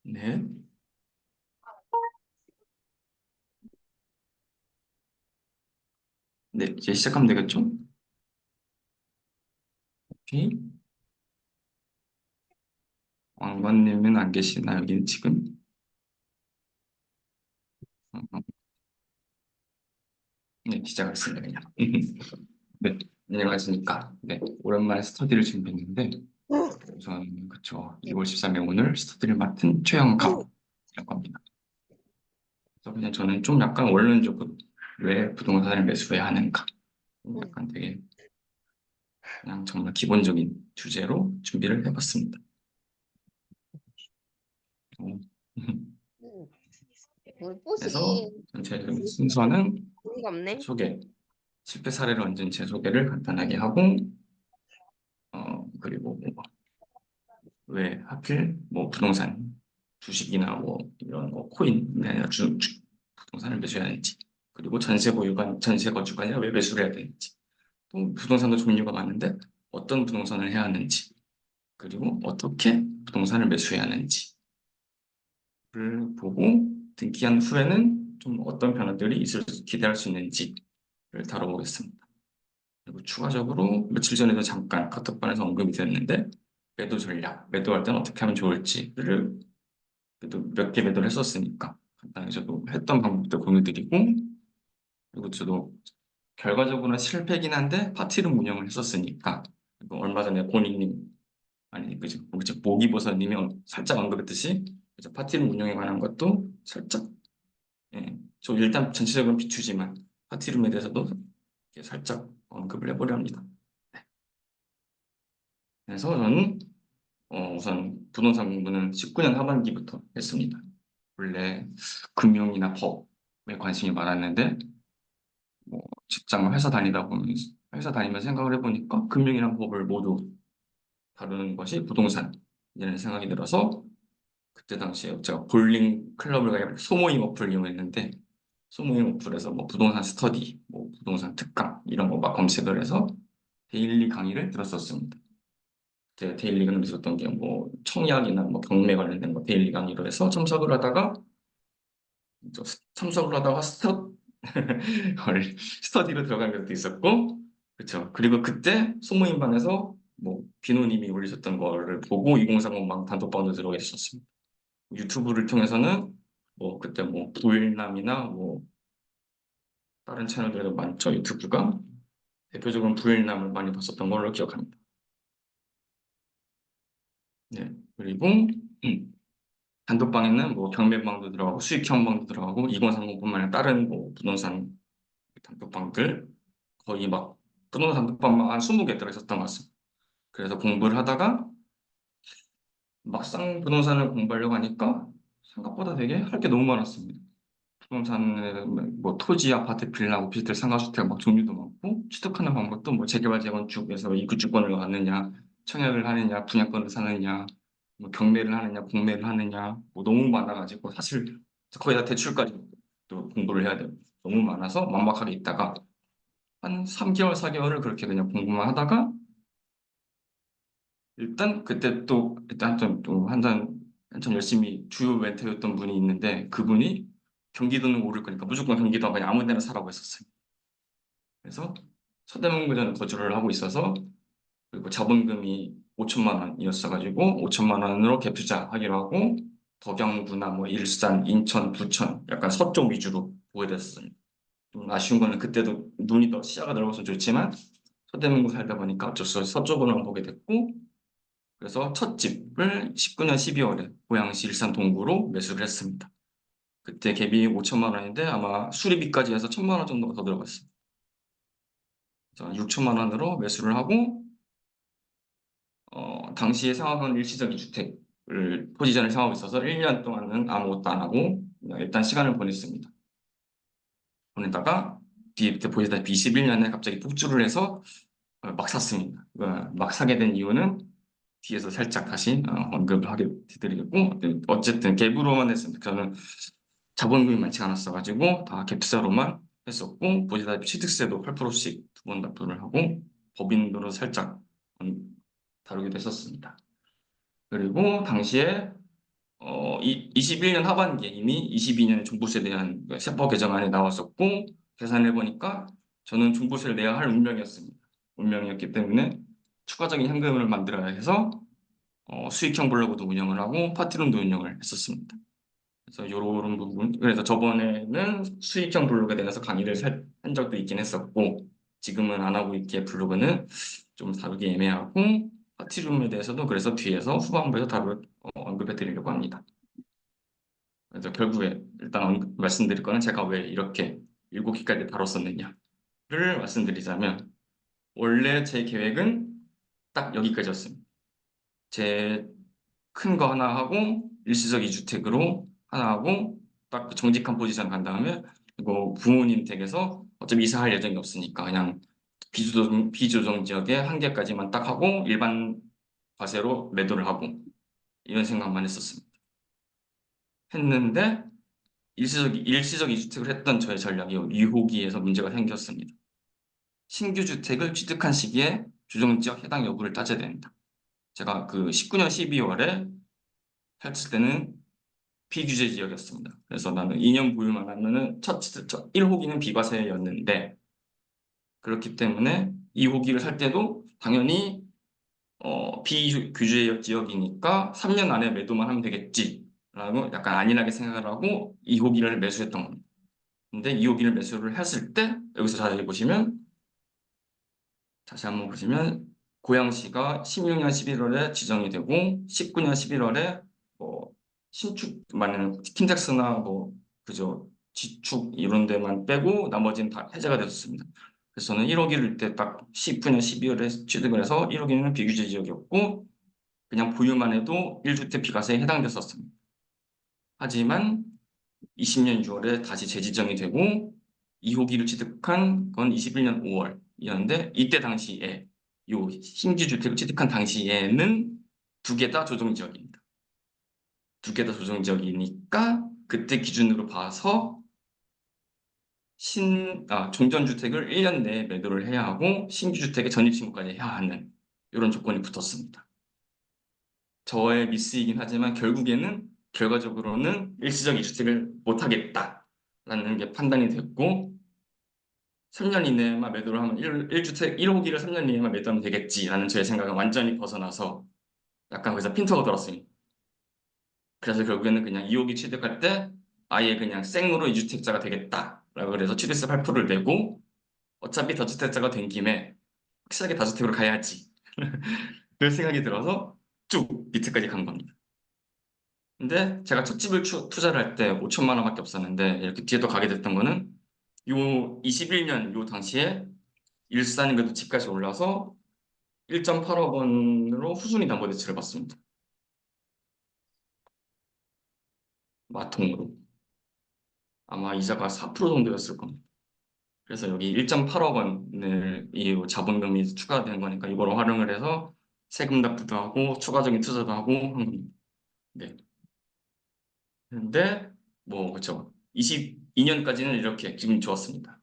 네. 네, 이제 시작하면 되겠죠? 오케이. 왕관님은 안 계시나, 여기는 지금? 어, 네, 시작하겠습니다, 그냥. 네, 안녕하십니까. 네, 오랜만에 스터디를 준비했는데, 우선, 그쵸. 2월 13일 오늘 스터디를 맡은 최영갑이라고 합니다. 그래서 그냥 저는 좀 약간 원론적으로 왜 부동산을 매수해야 하는가. 약간 되게 그냥 정말 기본적인 주제로 준비를 해봤습니다. 어, 그래서 물꽃이 전체 순서는 의미가 없네. 소개, 실패 사례를 얹은 제 소개를 간단하게 하고, 그리고 왜 하필 뭐 부동산, 주식이나 뭐 이런 거 코인이 아니라 부동산을 매수해야 하는지, 그리고 전세 보유관, 전세 거주가 아니라 왜 매수를 해야 되는지, 또 부동산도 종류가 많은데 어떤 부동산을 해야 하는지, 그리고 어떻게 부동산을 매수해야 하는지를 보고 등기한 후에는 좀 어떤 변화들이 기대할 수 있는지를 다뤄보겠습니다. 그리고 추가적으로 며칠 전에도 잠깐 카톡방에서 언급이 됐는데 매도 전략, 매도할 때는 어떻게 하면 좋을지를 그래도 몇 개 매도를 했었으니까 간단히 저도 했던 방법도 공유드리고, 그리고 저도 결과적으로는 실패긴 한데 파티룸 운영을 했었으니까 얼마 전에 본인님 아니 그죠 모기보사님이 살짝 언급했듯이 그죠, 파티룸 운영에 관한 것도 살짝, 예, 저 일단 전체적으로 비추지만 파티룸에 대해서도 이렇게 살짝 언급을 해보려 합니다. 그래서 저는 우선 부동산 공부는 19년 하반기부터 했습니다. 원래 금융이나 법에 관심이 많았는데 뭐 직장 회사 다니다 보면 회사 다니면서 생각을 해보니까 금융이랑 법을 모두 다루는 것이 부동산이라는 생각이 들어서 그때 당시에 제가 볼링 클럽을 가입 소모임 어플을 이용했는데 소모임 어플에서 뭐 부동산 스터디, 뭐 부동산 특강 이런 거 막 검색을 해서 데일리 강의를 들었었습니다. 제가 데일리 강의를 들었던 게 뭐 청약이나 뭐 경매 관련된 거 데일리 강의로 해서 참석을 하다가 스터디로 들어간 것도 있었고, 그렇죠. 그리고 그때 소모임방에서 뭐 비노님이 올리셨던 거를 보고 2030 막 단톡방으로 들어가 있었습니다. 유튜브를 통해서는 뭐 그때 뭐 부일남이나 뭐 다른 채널들도 많죠. 유튜브가 대표적으로 부일남을 많이 봤었던 걸로 기억합니다. 네, 그리고 단톡방에는 뭐 경매방도 들어가고 수익형 방도 들어가고 2030뿐만 아니라 다른 뭐 부동산 단톡방들 거의 막 부동산 단톡방만 한 20개 들어있었던 것 같습니다. 그래서 공부를 하다가 막상 부동산을 공부하려고 하니까 생각보다 되게 할 게 너무 많았습니다. 부동산에 뭐 토지, 아파트, 빌라, 오피스텔, 상가주택 막 종류도 많고 취득하는 방법도 뭐 재개발, 재건축에서 입주권을 갖느냐, 청약을 하느냐, 분양권을 사느냐, 뭐 경매를 하느냐, 공매를 하느냐, 뭐 너무 많아가지고 사실 거의 다 대출까지 또 공부를 해야 돼요. 너무 많아서 막막하게 있다가 한 3개월, 4개월을 그렇게 그냥 공부만 하다가 일단 그때 또 일단 한참 열심히 주요 멘토였던 분이 있는데 그분이 경기도는 오를 거니까 무조건 경기도 그냥 아무 데나 사라고 했었어요. 그래서 서대문구에 거주를 하고 있어서 그리고 자본금이 5천만 원이었어가지고 5천만 원으로 갭 투자하기로 하고 덕양구나 뭐 일산, 인천, 부천 약간 서쪽 위주로 보게 됐어요. 좀 아쉬운 거는 그때도 눈이 더 시야가 넓어서 좋지만 서대문구 살다 보니까 어쩔 수 없이 서쪽으로만 보게 됐고, 그래서 첫 집을 19년 12월에 고양시 일산 동구로 매수를 했습니다. 그때 갭이 5천만 원인데 아마 수리비까지 해서 1천만 원 정도가 더 들어갔습니다. 그래서 6천만 원으로 매수를 하고 당시에 상황은 일시적인 주택을 포지션을 상하고 있어서 1년 동안은 아무것도 안 하고 그냥 일단 시간을 보냈습니다. 보내다가 뒤에 보시다시피 21년에 갑자기 폭주를 해서 막 샀습니다. 막 사게 된 이유는 뒤에서 살짝 다시 언급을 하게 드리겠고, 어쨌든 갭으로만 했습니다. 저는 자본금이 많지 않았어가지고 다 갭 투자로만 했었고, 보시다시피 취득세도 8%씩 두 번 납부를 하고 법인으로 살짝 다루기도 했었습니다. 그리고 당시에 21년 하반기에 이미 22년에 종부세에 대한 그 세법 개정안이 나왔었고 계산해 보니까 저는 종부세를 내야 할 운명이었습니다. 운명이었기 때문에 추가적인 현금을 만들어야 해서 수익형 블로그도 운영을 하고 파티룸도 운영을 했었습니다. 그래서 이런 부분, 그래서 저번에는 수익형 블로그에 대해서 강의를 한 적도 있긴 했었고 지금은 안 하고 있기에 블로그는 좀 다루기 애매하고 파티룸에 대해서도 그래서 뒤에서 후반부에서 언급해 드리려고 합니다. 그래서 결국에 일단 말씀드릴 거는 제가 왜 이렇게 7기까지 다뤘었느냐를 말씀드리자면 원래 제 계획은 딱 여기까지였습니다. 제 큰 거 하나 하고 일시적 2주택으로 하나 하고 딱그 정직한 포지션 간 다음에 그리고 부모님 댁에서 어차피 이사할 예정이 없으니까 그냥 비조정 지역에 한 개까지만 딱 하고 일반 과세로 매도를 하고 이런 생각만 했는데 일시적 2주택을 했던 저의 전략이 2호기에서 문제가 생겼습니다. 신규 주택을 취득한 시기에 조정지역 해당 여부를 따져야 됩니다. 제가 그 19년 12월에 했을 때는 비규제 지역이었습니다. 그래서 나는 2년 보유만 하면은 첫 1호기는 비과세였는데 그렇기 때문에 2호기를 살 때도 당연히 비규제 지역이니까 3년 안에 매도만 하면 되겠지라고 약간 안일하게 생각을 하고 2호기를 매수했던 겁니다. 근데 2호기를 매수를 했을 때 여기서 다시 한번 보시면 고양시가 16년 11월에 지정이 되고 19년 11월에 뭐 신축 많은 킨텍스나 뭐 그죠 지축 이런 데만 빼고 나머지는 다 해제가 됐었습니다. 그래서 저는 1호기를 때 딱 19년 12월에 취득을 해서 1호기는 비규제 지역이었고 그냥 보유만 해도 1주택 비과세에 해당됐었습니다. 하지만 20년 6월에 다시 재지정이 되고 2호기를 취득한 건 21년 5월이었는데 이때 당시에 요 신규 주택을 취득한 당시에는 두 개 다 조정 지역입니다. 두 개 다 조정 지역이니까 그때 기준으로 봐서 종전 주택을 1년 내에 매도를 해야 하고 신규 주택에 전입 신고까지 해야 하는 이런 조건이 붙었습니다. 저의 미스이긴 하지만 결과적으로는 일시적 2주택을 못 하겠다라는 게 판단이 됐고 3년 이내에만 매도를 하면 1주택 1호기를 3년 이내에만 매도하면 되겠지라는 저의 생각은 완전히 벗어나서 약간 거기서 핀터가 돌았습니다. 그래서 결국에는 그냥 2호기 취득할 때 아예 그냥 생으로 2주택자가 되겠다라고 그래서 취득세 8%를 내고 어차피 다주택자가 된 김에 확실하게 다주택으로 가야지 그런 생각이 들어서 쭉 밑에까지 간 겁니다. 근데 제가 첫 집을 투자를 할 때 5천만 원밖에 없었는데 이렇게 뒤에 또 가게 됐던 거는 요 21년 요 당시에 일산이 그래도 집까지 올라서 1.8억 원으로 후순위 담보대출을 받습니다. 마통으로. 아마 이자가 4% 정도였을 겁니다. 그래서 여기 1.8억 원을 이 자본금이 추가된 거니까 이걸 활용을 해서 세금 납부도 하고 추가적인 투자도 하고 한 겁니다. 네. 근데 뭐 그렇죠. 22년까지는 이렇게 기분이 좋았습니다.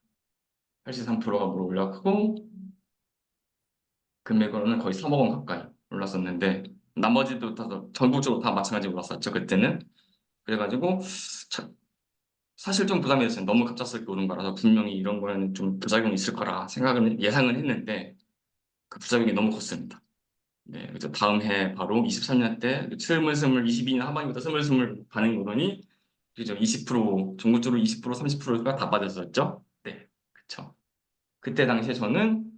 83%가 올랐고 금액으로는 거의 3억 원 가까이 올랐었는데 나머지도 다 전국적으로 다 마찬가지로 올랐었죠 그때는. 그래가지고 사실 좀 부담이 됐어요. 너무 갑작스럽게 오른 거라서 분명히 이런 거에는 좀 부작용이 있을 거라 예상은 했는데 그 부작용이 너무 컸습니다. 네, 그래서 다음 해 바로 23년 때 스물스물 22년 하반기부터 스물스물 반응 오더니 그죠 20% 전국적으로 20% 30%가 다 빠졌었죠. 네, 그렇죠. 그때 당시에 저는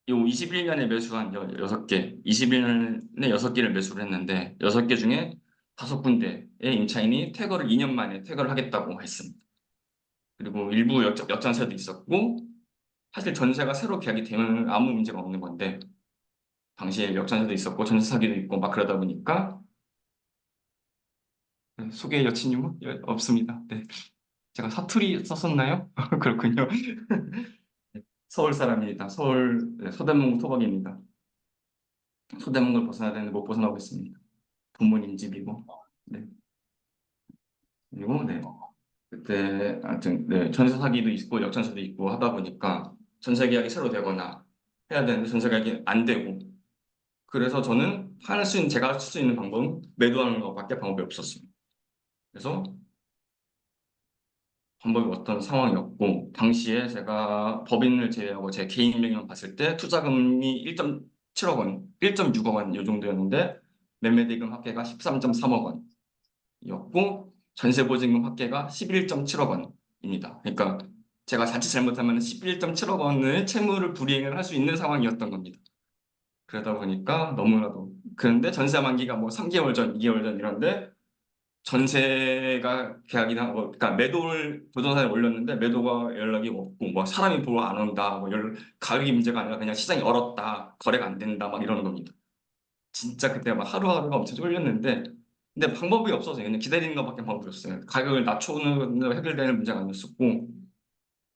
요 21년에 매수한 6개, 21년에 6개를 매수를 했는데 6개 중에 5군데의 임차인이 퇴거를 2년 만에 퇴거를 하겠다고 했습니다. 그리고 일부 역전세도 있었고 사실 전세가 새로 계약이 되면 아무 문제가 없는 건데 당시에 역전세도 있었고 전세 사기도 있고 막 그러다 보니까 소개 여친님은 없습니다. 네. 제가 사투리 썼었나요? 그렇군요. 서울 사람입니다. 서울 서대문구 토박입니다. 서대문구를 벗어나야 되는데 못 벗어나고 있습니다. 부모님 집이고. 네. 그리고 네. 그때 하여튼 네, 전세 사기도 있고 역전세도 있고 하다 보니까 전세 계약이 새로 되거나 해야 되는데 전세 계약이 안 되고 그래서 저는 제가 할 수 있는 방법은 매도하는 것밖에 방법이 없었습니다. 그래서 방법이 어떤 상황이었고, 당시에 제가 법인을 제외하고 제 개인 명의만 봤을 때 투자금이 1.7억 원, 1.6억 원 이 정도였는데 매매대금 합계가 13.3억 원이었고 전세보증금 합계가 11.7억 원입니다. 그러니까 제가 자칫 잘못하면 11.7억 원을 채무를 불이행을 할 수 있는 상황이었던 겁니다. 그러다 보니까 너무나도, 그런데 전세 만기가 뭐 3개월 전, 2개월 전 이런데 전세가 계약이나 그러니까 매도를 부동산에 올렸는데 매도가 연락이 없고 뭐 사람이 보러 안 온다, 뭐 가격이 문제가 아니라 그냥 시장이 얼었다, 거래가 안 된다 막 이러는 겁니다. 진짜 그때 막 하루하루가 엄청 쫄렸는데, 근데 방법이 없어서 그냥 기다리는 것밖에 방법이 없어요. 가격을 낮추는 거 해결되는 문제가 아니었었고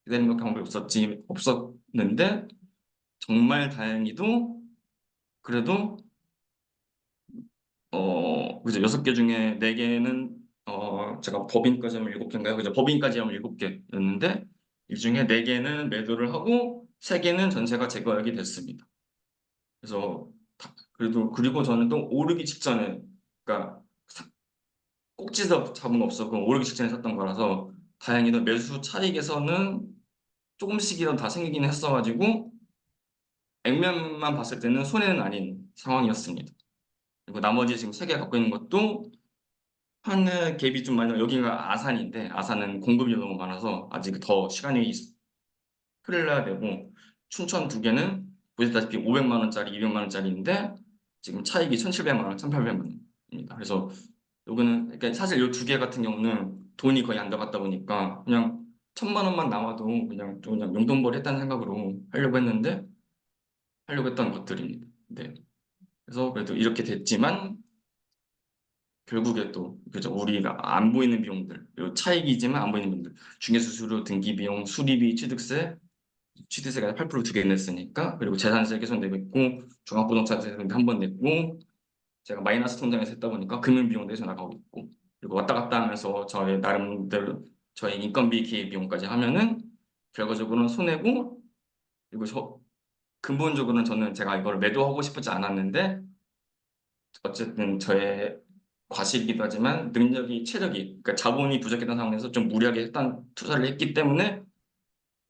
기다리는 것밖에 방법이 없었는데, 정말 다행히도 그래도 그죠. 6개 중에 4개는 제가 법인까지 하면 7개인가요? 그죠. 법인까지 하면 7개였는데 이 중에 4개는 매도를 하고 3개는 전세가 제거하게 됐습니다. 그래서 그리고 저는 또 오르기 직전에, 그러니까 꼭지도 잡은 거 없었고 오르기 직전에 샀던 거라서 다행히도 매수 차익에서는 조금씩이라도 다 생기긴 했어가지고 액면만 봤을 때는 손해는 아닌 상황이었습니다. 그리고 나머지 지금 3개 갖고 있는 것도 하늘 갭이 좀 많이, 여기가 아산인데 아산은 공급이 너무 많아서 아직 더 시간이 흘러야 되고, 춘천 2개는 보셨다시피 500만 원짜리, 200만 원짜리인데 지금 차익이 1,700만 원, 1,800만 원입니다. 그래서 요거는 그러니까 사실 요 2개 같은 경우는 돈이 거의 안 들어갔다 보니까 그냥 1,000만 원만 남아도 그냥 용돈벌이 했다는 생각으로 하려고 했던 것들입니다. 네. 그래서 그래도 이렇게 됐지만 결국에 또 그죠, 우리가 안 보이는 비용들, 요 차익이지만 안 보이는 비용들, 중개수수료, 등기비용, 수리비, 취득세가 8% 2개 냈으니까, 그리고 재산세 계속 내고 종합부동산세 한 번 냈고, 제가 마이너스 통장에서 했다 보니까 금융비용도 계속 나가고 있고, 그리고 왔다 갔다 하면서 저의 나름대로 저의 인건비 기획 비용까지 하면은 결과적으로는 손해고, 그리고 근본적으로는 저는 제가 이걸 매도하고 싶지 않았는데 어쨌든 저의 과실이기도 하지만 체력이, 그러니까 자본이 부족했던 상황에서 좀 무리하게 일단 투자를 했기 때문에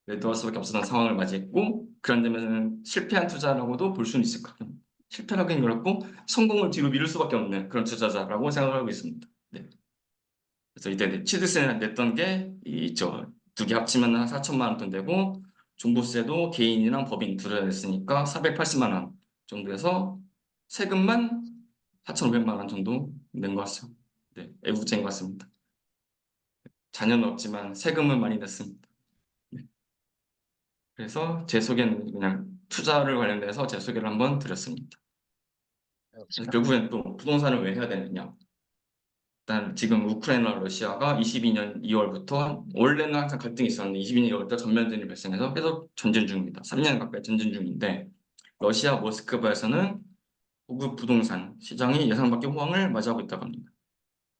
매도할 수밖에 없었던 상황을 맞이했고, 그런 점에서는 실패한 투자라고도 볼 수는 있을 것 같아요. 실패하긴 그렇고 성공을 뒤로 미룰 수밖에 없는 그런 투자자라고 생각을 하고 있습니다. 네. 그래서 이때 취득세 냈던 게 이저 2개 합치면 한 4천만 원 돈 되고, 종부세도 개인이랑 법인 둘 다 냈으니까 480만 원 정도 해서 세금만 4,500만 원 정도 낸 것 같습니다. 네, 애국자인 것 같습니다. 자녀는 없지만 세금은 많이 냈습니다. 네. 그래서 제 소개는 그냥 투자를 관련돼서 제 소개를 한번 드렸습니다. 그래서 결국엔 또 부동산을 왜 해야 되느냐? 일단 지금 우크라이나 러시아가 22년 2월부터, 원래는 항상 갈등이 있었는데 22년 2월부터 전면전이 발생해서 계속 전쟁 중입니다. 3년 가까이 전쟁 중인데 러시아 모스크바에서는 고급 부동산 시장이 예상 밖의 호황을 맞이하고 있다고 합니다.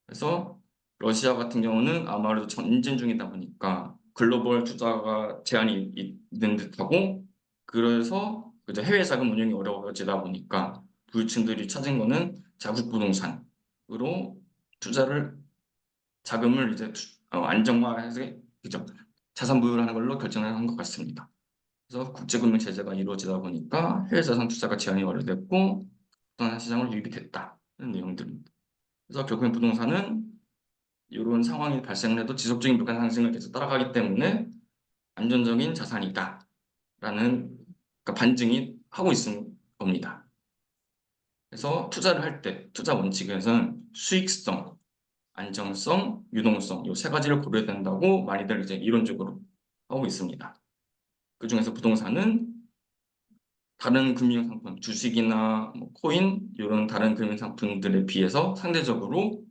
그래서 러시아 같은 경우는 아무래도 전쟁 중이다 보니까 글로벌 투자가 제한이 있는 듯하고, 그래서 그저 해외 자금 운용이 어려워지다 보니까 부유층들이 찾은 거는 자국 부동산으로 투자를, 자금을 이제 안정화해서 그죠, 자산 보유를 하는 걸로 결정을 한 것 같습니다. 그래서 국제금융 제재가 이루어지다 보니까 해외 자산 투자가 제한이 완료됐고 부동산 시장을 유입이 됐다는 내용들입니다. 그래서 결국엔 부동산은 이런 상황이 발생을 해도 지속적인 물가 상승을 계속 따라가기 때문에 안전적인 자산이다라는, 그러니까 반증이 하고 있는 겁니다. 그래서 투자를 할 때 투자 원칙에서는 수익성, 안정성, 유동성 이 3가지를 고려해야 된다고 많이들 이제 이론적으로 하고 있습니다. 그 중에서 부동산은 다른 금융상품, 주식이나 뭐 코인 이런 다른 금융상품들에 비해서 상대적으로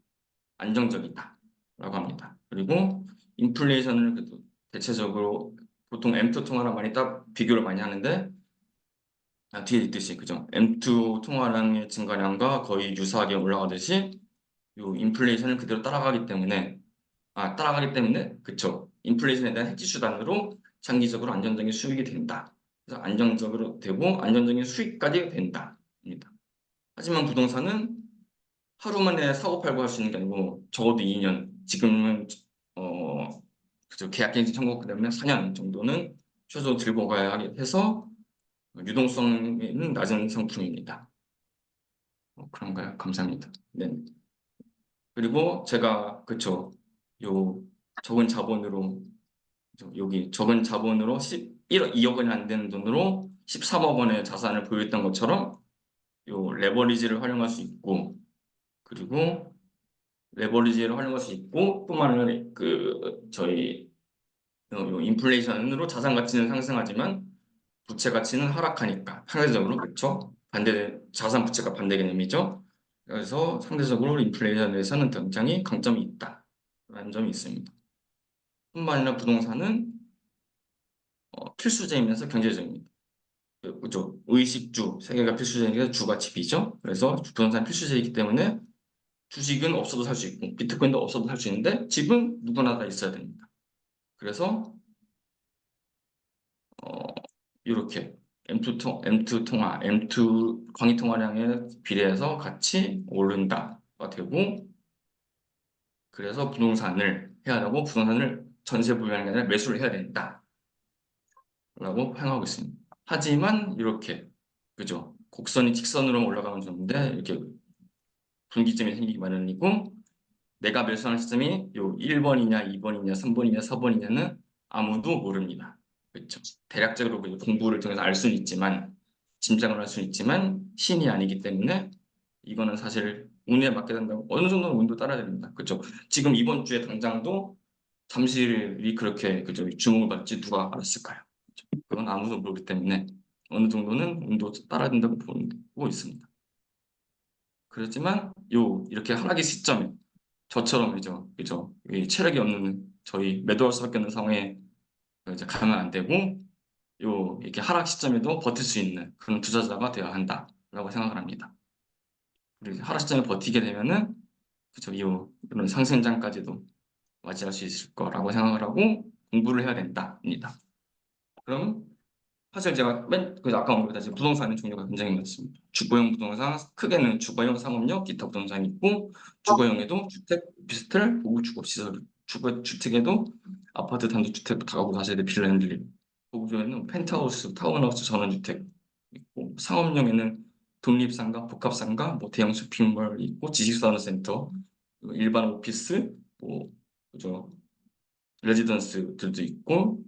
안정적이다라고 합니다. 그리고 인플레이션을 그래도 대체적으로 보통 M2 통화랑 많이 딱 비교를 많이 하는데, 뒤에 있듯이 그죠? M2 통화량의 증가량과 거의 유사하게 올라가듯이 요 인플레이션을 그대로 따라가기 때문에 그쵸? 인플레이션에 대한 해지 수단으로 장기적으로 안정적인 수익이 된다. 그래서 안정적으로 되고 안정적인 수익까지 된다입니다. 하지만 부동산은 하루 만에 사고 팔고 할 수 있는 게 아니고 적어도 2년, 지금은 그죠, 계약갱신 청구 때문에 4년 정도는 최소 들고 가야 해서 유동성은 낮은 상품입니다. 그런가요? 감사합니다. 네. 그리고 제가 그쵸, 요 적은 자본으로 여기 적은 자본으로 2억 원이 안 되는 돈으로 13억 원의 자산을 보유했던 것처럼 요 레버리지를 활용할 수 있고, 그리고 레버리지를 활용할 수 있고 뿐만 아니라 저희 요 인플레이션으로 자산 가치는 상승하지만 부채 가치는 하락하니까 상대적으로, 그렇죠? 반대, 자산 부채가 반대 개념이죠. 그래서 상대적으로 인플레이션에서는 굉장히 강점이 있다라는 점이 있습니다. 뿐만 아니라 부동산은 필수제이면서 경제적입니다. 그죠? 의식주, 세계가 필수제니까 주가 집이죠. 그래서 부동산 필수제이기 때문에 주식은 없어도 살 수 있고 비트코인도 없어도 살 수 있는데 집은 누구나 다 있어야 됩니다. 그래서 이렇게 M2 통화, M2 광의 통화량에 비례해서 같이 오른다가 되고, 그래서 부동산을 해야 하고 부동산을 전세 보유하는 게 아니라 매수를 해야 된다라고 생각하고 있습니다. 하지만 이렇게 그죠? 곡선이 직선으로 올라가면 좋은데 이렇게 분기점이 생기기 마련이고, 내가 매수하는 시점이 요 1번이냐 2번이냐 3번이냐 4번이냐는 아무도 모릅니다. 그렇죠? 대략적으로 공부를 통해서 알 수는 있지만, 짐작을 할 수는 있지만 신이 아니기 때문에 이거는 사실 운에 맡게 된다고 어느 정도는 운도 따라야 됩니다. 그렇죠? 지금 이번 주에 당장도 잠실이 그렇게 그죠? 주목을 받지 누가 알았을까요? 그렇죠? 그건 아무도 모르기 때문에 어느 정도는 운도 따라야 된다고 보고 있습니다. 그렇지만 이렇게 하락의 시점에 저처럼 그죠? 이 체력이 없는 저희 매도할 수밖에 없는 상황에 이제 가면 안 되고, 이렇게 하락 시점에도 버틸 수 있는 그런 투자자가 되어야 한다라고 생각을 합니다. 그리고 하락 시점에 버티게 되면은 그죠? 이런 상승장까지도 맞이할 수 있을 거라고 생각을 하고 공부를 해야 된다입니다. 그럼 사실 제가 아까 언급했듯이 부동산의 종류가 굉장히 많습니다. 주거용 부동산, 크게는 주거용 상업용, 기타 부동산이 있고, 주거용에도 주택, 오피스텔, 고급 주거시설, 주택에도 아파트, 단독주택, 다가구 다세대, 빌라 핸들링, 고급용에는 펜트하우스, 타운하우스, 전원주택 있고, 상업용에는 독립상가, 복합상가, 뭐 대형 쇼핑몰 있고, 지식산업센터, 일반 오피스, 뭐 그죠? 레지던스들도 있고,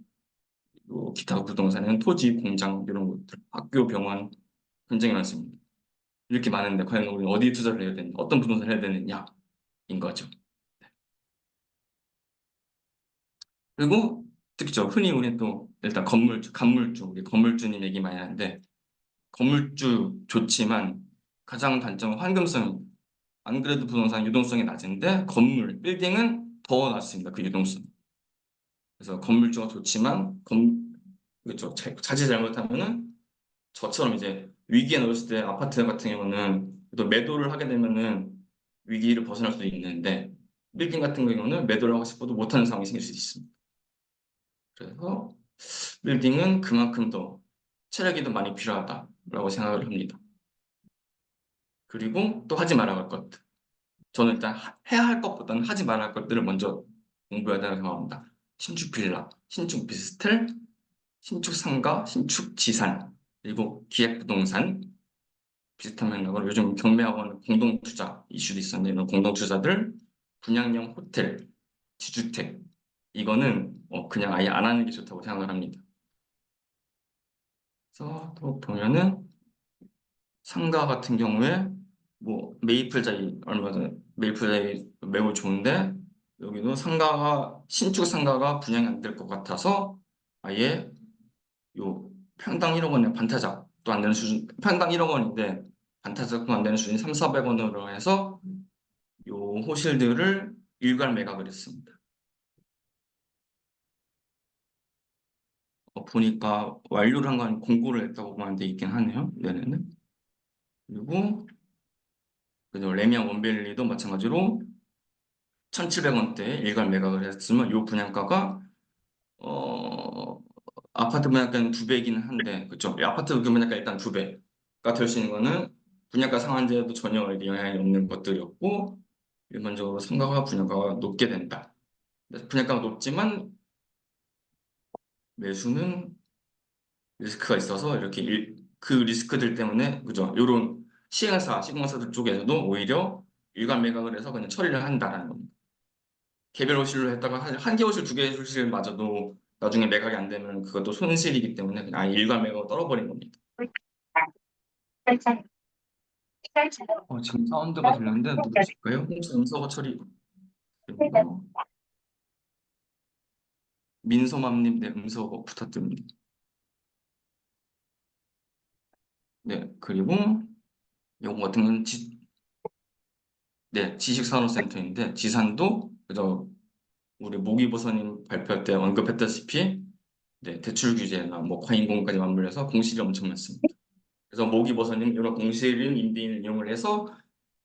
기타 부동산은 토지, 공장 이런 것들, 학교, 병원 굉장히 많습니다. 이렇게 많은데 과연 우리는 어디에 투자를 해야 되는, 어떤 부동산을 해야 되느냐인 거죠. 그리고 특히죠, 흔히 우리는 또 일단 건물주, 우리 건물주님 얘기 많이 하는데, 건물주 좋지만 가장 단점은 환금성입니다. 안 그래도 부동산 유동성이 낮은데 건물, 빌딩은 더 낮습니다. 그 유동성. 그래서 건물주가 좋지만 그렇죠. 자칫 잘못하면은 저처럼 이제 위기에 놓였을 때 아파트 같은 경우는 또 매도를 하게 되면은 위기를 벗어날 수도 있는데, 빌딩 같은 경우는 매도를 하고 싶어도 못하는 상황이 생길 수 있습니다. 그래서 빌딩은 그만큼 더 체력이 더 많이 필요하다라고 생각을 합니다. 그리고 또 하지 말아야 할 것들. 저는 일단 해야 할 것보다는 하지 말아야 할 것들을 먼저 공부해야 된다고 생각합니다. 신축 빌라, 신축 오피스텔, 신축 상가, 신축 지산, 그리고 기획부동산, 비슷한 맥락으로 요즘 경매학원 공동투자 이슈도 있었는데, 이런 공동투자들, 분양형 호텔, 지주택, 이거는 그냥 아예 안 하는 게 좋다고 생각을 합니다. 그래서 또 보면은 상가 같은 경우에 뭐 메이플자이 얼마 전에 메이플자이 매우 좋은데, 여기도 신축 상가가 분양이 안 될 것 같아서 아예 요 평당 1억 원에 반타작도 안 되는 수준, 평당 1억 원인데 반타작도 안 되는 수준이 3,400원으로 해서 요 호실들을 일괄 매각을 했습니다. 보니까 완료를 한 거 아니고 공고를 했다고 보면 돼 있긴 하네요. 내년은. 그리고 그죠, 레미안 원밸리도 마찬가지로 1,700원대에 일괄 매각을 했으면 요 분양가가 어, 아파트 분양가는 2배이기는 한데, 그죠? 아파트 분양가 일단 2배가 될 수 있는 거는 분양가 상한제도 전혀 영향이 없는 것들이었고 일반적으로 상가가 분양가가 높게 된다. 분양가가 높지만 매수는 리스크가 있어서 이렇게 그 리스크들 때문에 그죠? 요런 시행사들 쪽에서도 오히려 일괄 매각을 해서 그냥 처리를 한다라는 겁니다. 개별 호실로 했다가 한 개 호실, 두 개 호실마저도 나중에 매각이 안 되면 그것도 손실이기 때문에 그냥 아예 일괄 매각으로 떨어버린 겁니다. 지금 사운드가 들렸는데 누구실까요? 홍수 음서거 처리 됩니다. 민서맘님, 네, 음서거 부탁드립니다. 네, 그리고 요거 같은 건 네, 지식산업센터인데 지산도 그저 우리 모기보선님 발표 때 언급했다시피 네, 대출 규제나 뭐 과잉공까지 맞물려서 공실이 엄청 많습니다. 그래서 모기보선님 이런 공실인 임대인을 이용을 해서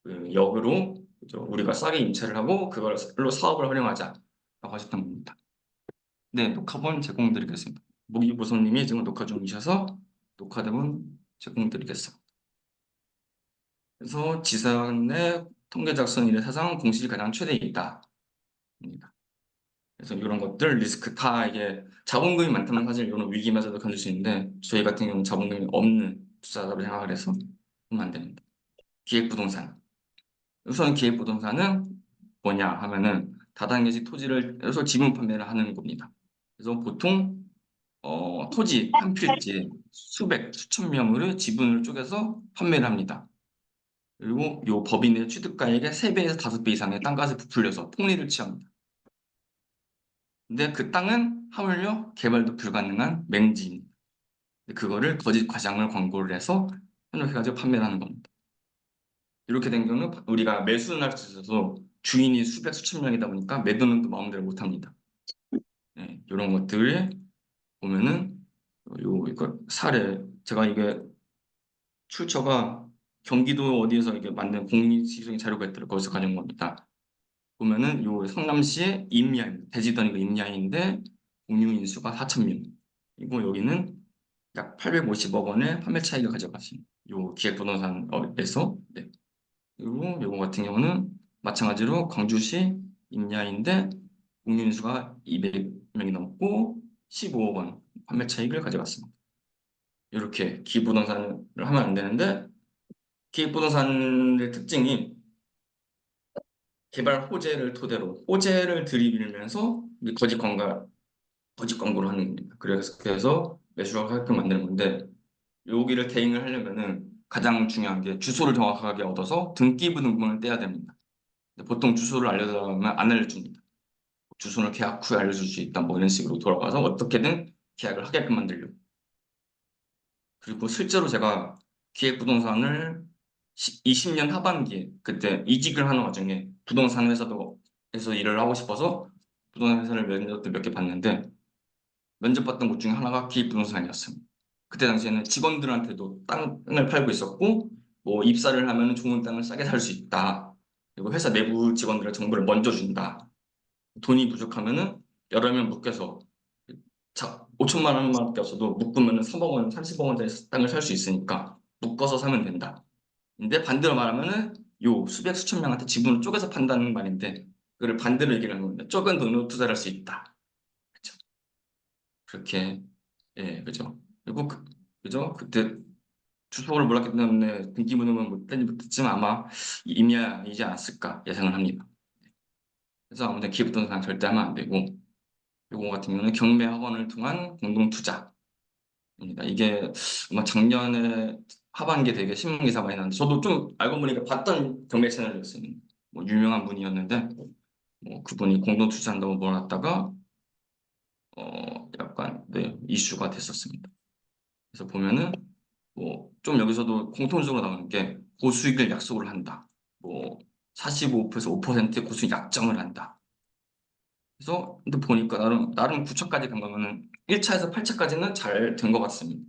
그 역으로 그죠? 우리가 싸게 임차를 하고 그걸로 사업을 활용하자라고 하셨던 겁니다. 네, 녹화본 제공드리겠습니다. 모기보선님이 지금 녹화 중이셔서 녹화본은 제공드리겠습니다. 그래서 지산의 통계 작성 일의 사상 공실이 가장 최대이다. 그래서 이런 것들 리스크 다 이게 자본금이 많다면 사실 이런 위기마저도 견딜 수 있는데 저희 같은 경우는 자본금이 없는 투자자로 생각을 해서 하면 안 됩니다. 기획부동산. 우선 기획부동산은 뭐냐 하면은 다단계식 토지를 해서 지분 판매를 하는 겁니다. 그래서 보통 토지 한 필지에 수백, 수천 명으로 지분을 쪼개서 판매를 합니다. 그리고 요 법인의 취득가액의 3배에서 5배 이상의 땅값을 부풀려서 폭리를 취합니다. 근데 그 땅은 하물며 개발도 불가능한 맹지입니다. 그거를 거짓 과장을 광고를 해서 현혹해가지고 판매를 하는 겁니다. 이렇게 된 경우는 우리가 매수는 할 수 있어서 주인이 수백 수천 명이다 보니까 매도는 또 마음대로 못 합니다. 네, 이런 것들을 보면은 이거 사례 제가 이게 출처가 경기도 어디에서 이게 만든 공익시설 자료가 있더라고요. 거기서 가져온 겁니다. 보면은 요 성남시의 임야입니다. 대지단위가 임야인데 공유 인수가 4,000명. 그리고 여기는 약 850억 원의 판매 차익을 가져가신 요 기획부동산에서 네. 그리고 요거 같은 경우는 마찬가지로 광주시 임야인데 공유 인수가 200명이 넘고 15억 원 판매 차익을 가져갔습니다. 이렇게 기부동산을 하면 안 되는데 기획부동산의 특징이 개발 호재를 토대로 호재를 들이밀면서 거짓 광고를 하는 겁니다. 그래서 매수를 하게끔 만드는 건데 여기를 대응을 하려면은 가장 중요한 게 주소를 정확하게 얻어서 등기부 등본을 떼야 됩니다. 보통 주소를 알려달라면 안 알려줍니다. 주소를 계약 후에 알려줄 수 있다 뭐 이런 식으로 돌아가서 어떻게든 계약을 하게끔 만들려고. 그리고 실제로 제가 기획부동산을 20년 하반기에 그때 이직을 하는 와중에 부동산 회사에서 일을 하고 싶어서 부동산 회사를 면접도 몇 개 봤는데 면접 봤던 곳 중에 하나가 기획부동산이었습니다. 그때 당시에는 직원들한테도 땅을 팔고 있었고 뭐 입사를 하면 좋은 땅을 싸게 살 수 있다. 그리고 회사 내부 직원들의 정보를 먼저 준다. 돈이 부족하면은 여러 명 묶여서 5천만 원밖에 없어도 묶으면 3억 원, 30억 원짜리 땅을 살 수 있으니까 묶어서 사면 된다. 근데 반대로 말하면은 요 수백 수천 명한테 지분을 쪼개서 판다는 말인데 그걸 반대로 얘기를 하는 겁니다. 적은 돈으로 투자를 할 수 있다. 그렇죠? 그렇게 예, 그죠. 그리고 그죠. 그때 주소를 몰랐기 때문에 등기부등본 못했지만 아마 임야이지 않았을까 예상을 합니다. 그래서 아무튼 기업부동산 절대 하면 안 되고 이거 같은 경우는 경매 학원을 통한 공동 투자입니다. 이게 아마 작년에 하반기에 되게 신문 기사 많이 나는데 저도 좀 알고 보니까 봤던 경매 채널이었어요. 뭐 유명한 분이었는데 뭐 그분이 공동 투자한다고 몰았다가 약간 네, 이슈가 됐었습니다. 그래서 보면은 뭐 좀 여기서도 공통적으로 나오는 게 고수익을 약속을 한다. 뭐 45%에서 5% 고수익 약정을 한다. 그래서 근데 보니까 나름 9차까지 간 거면은 1차에서 8차까지는 잘 된 것 같습니다.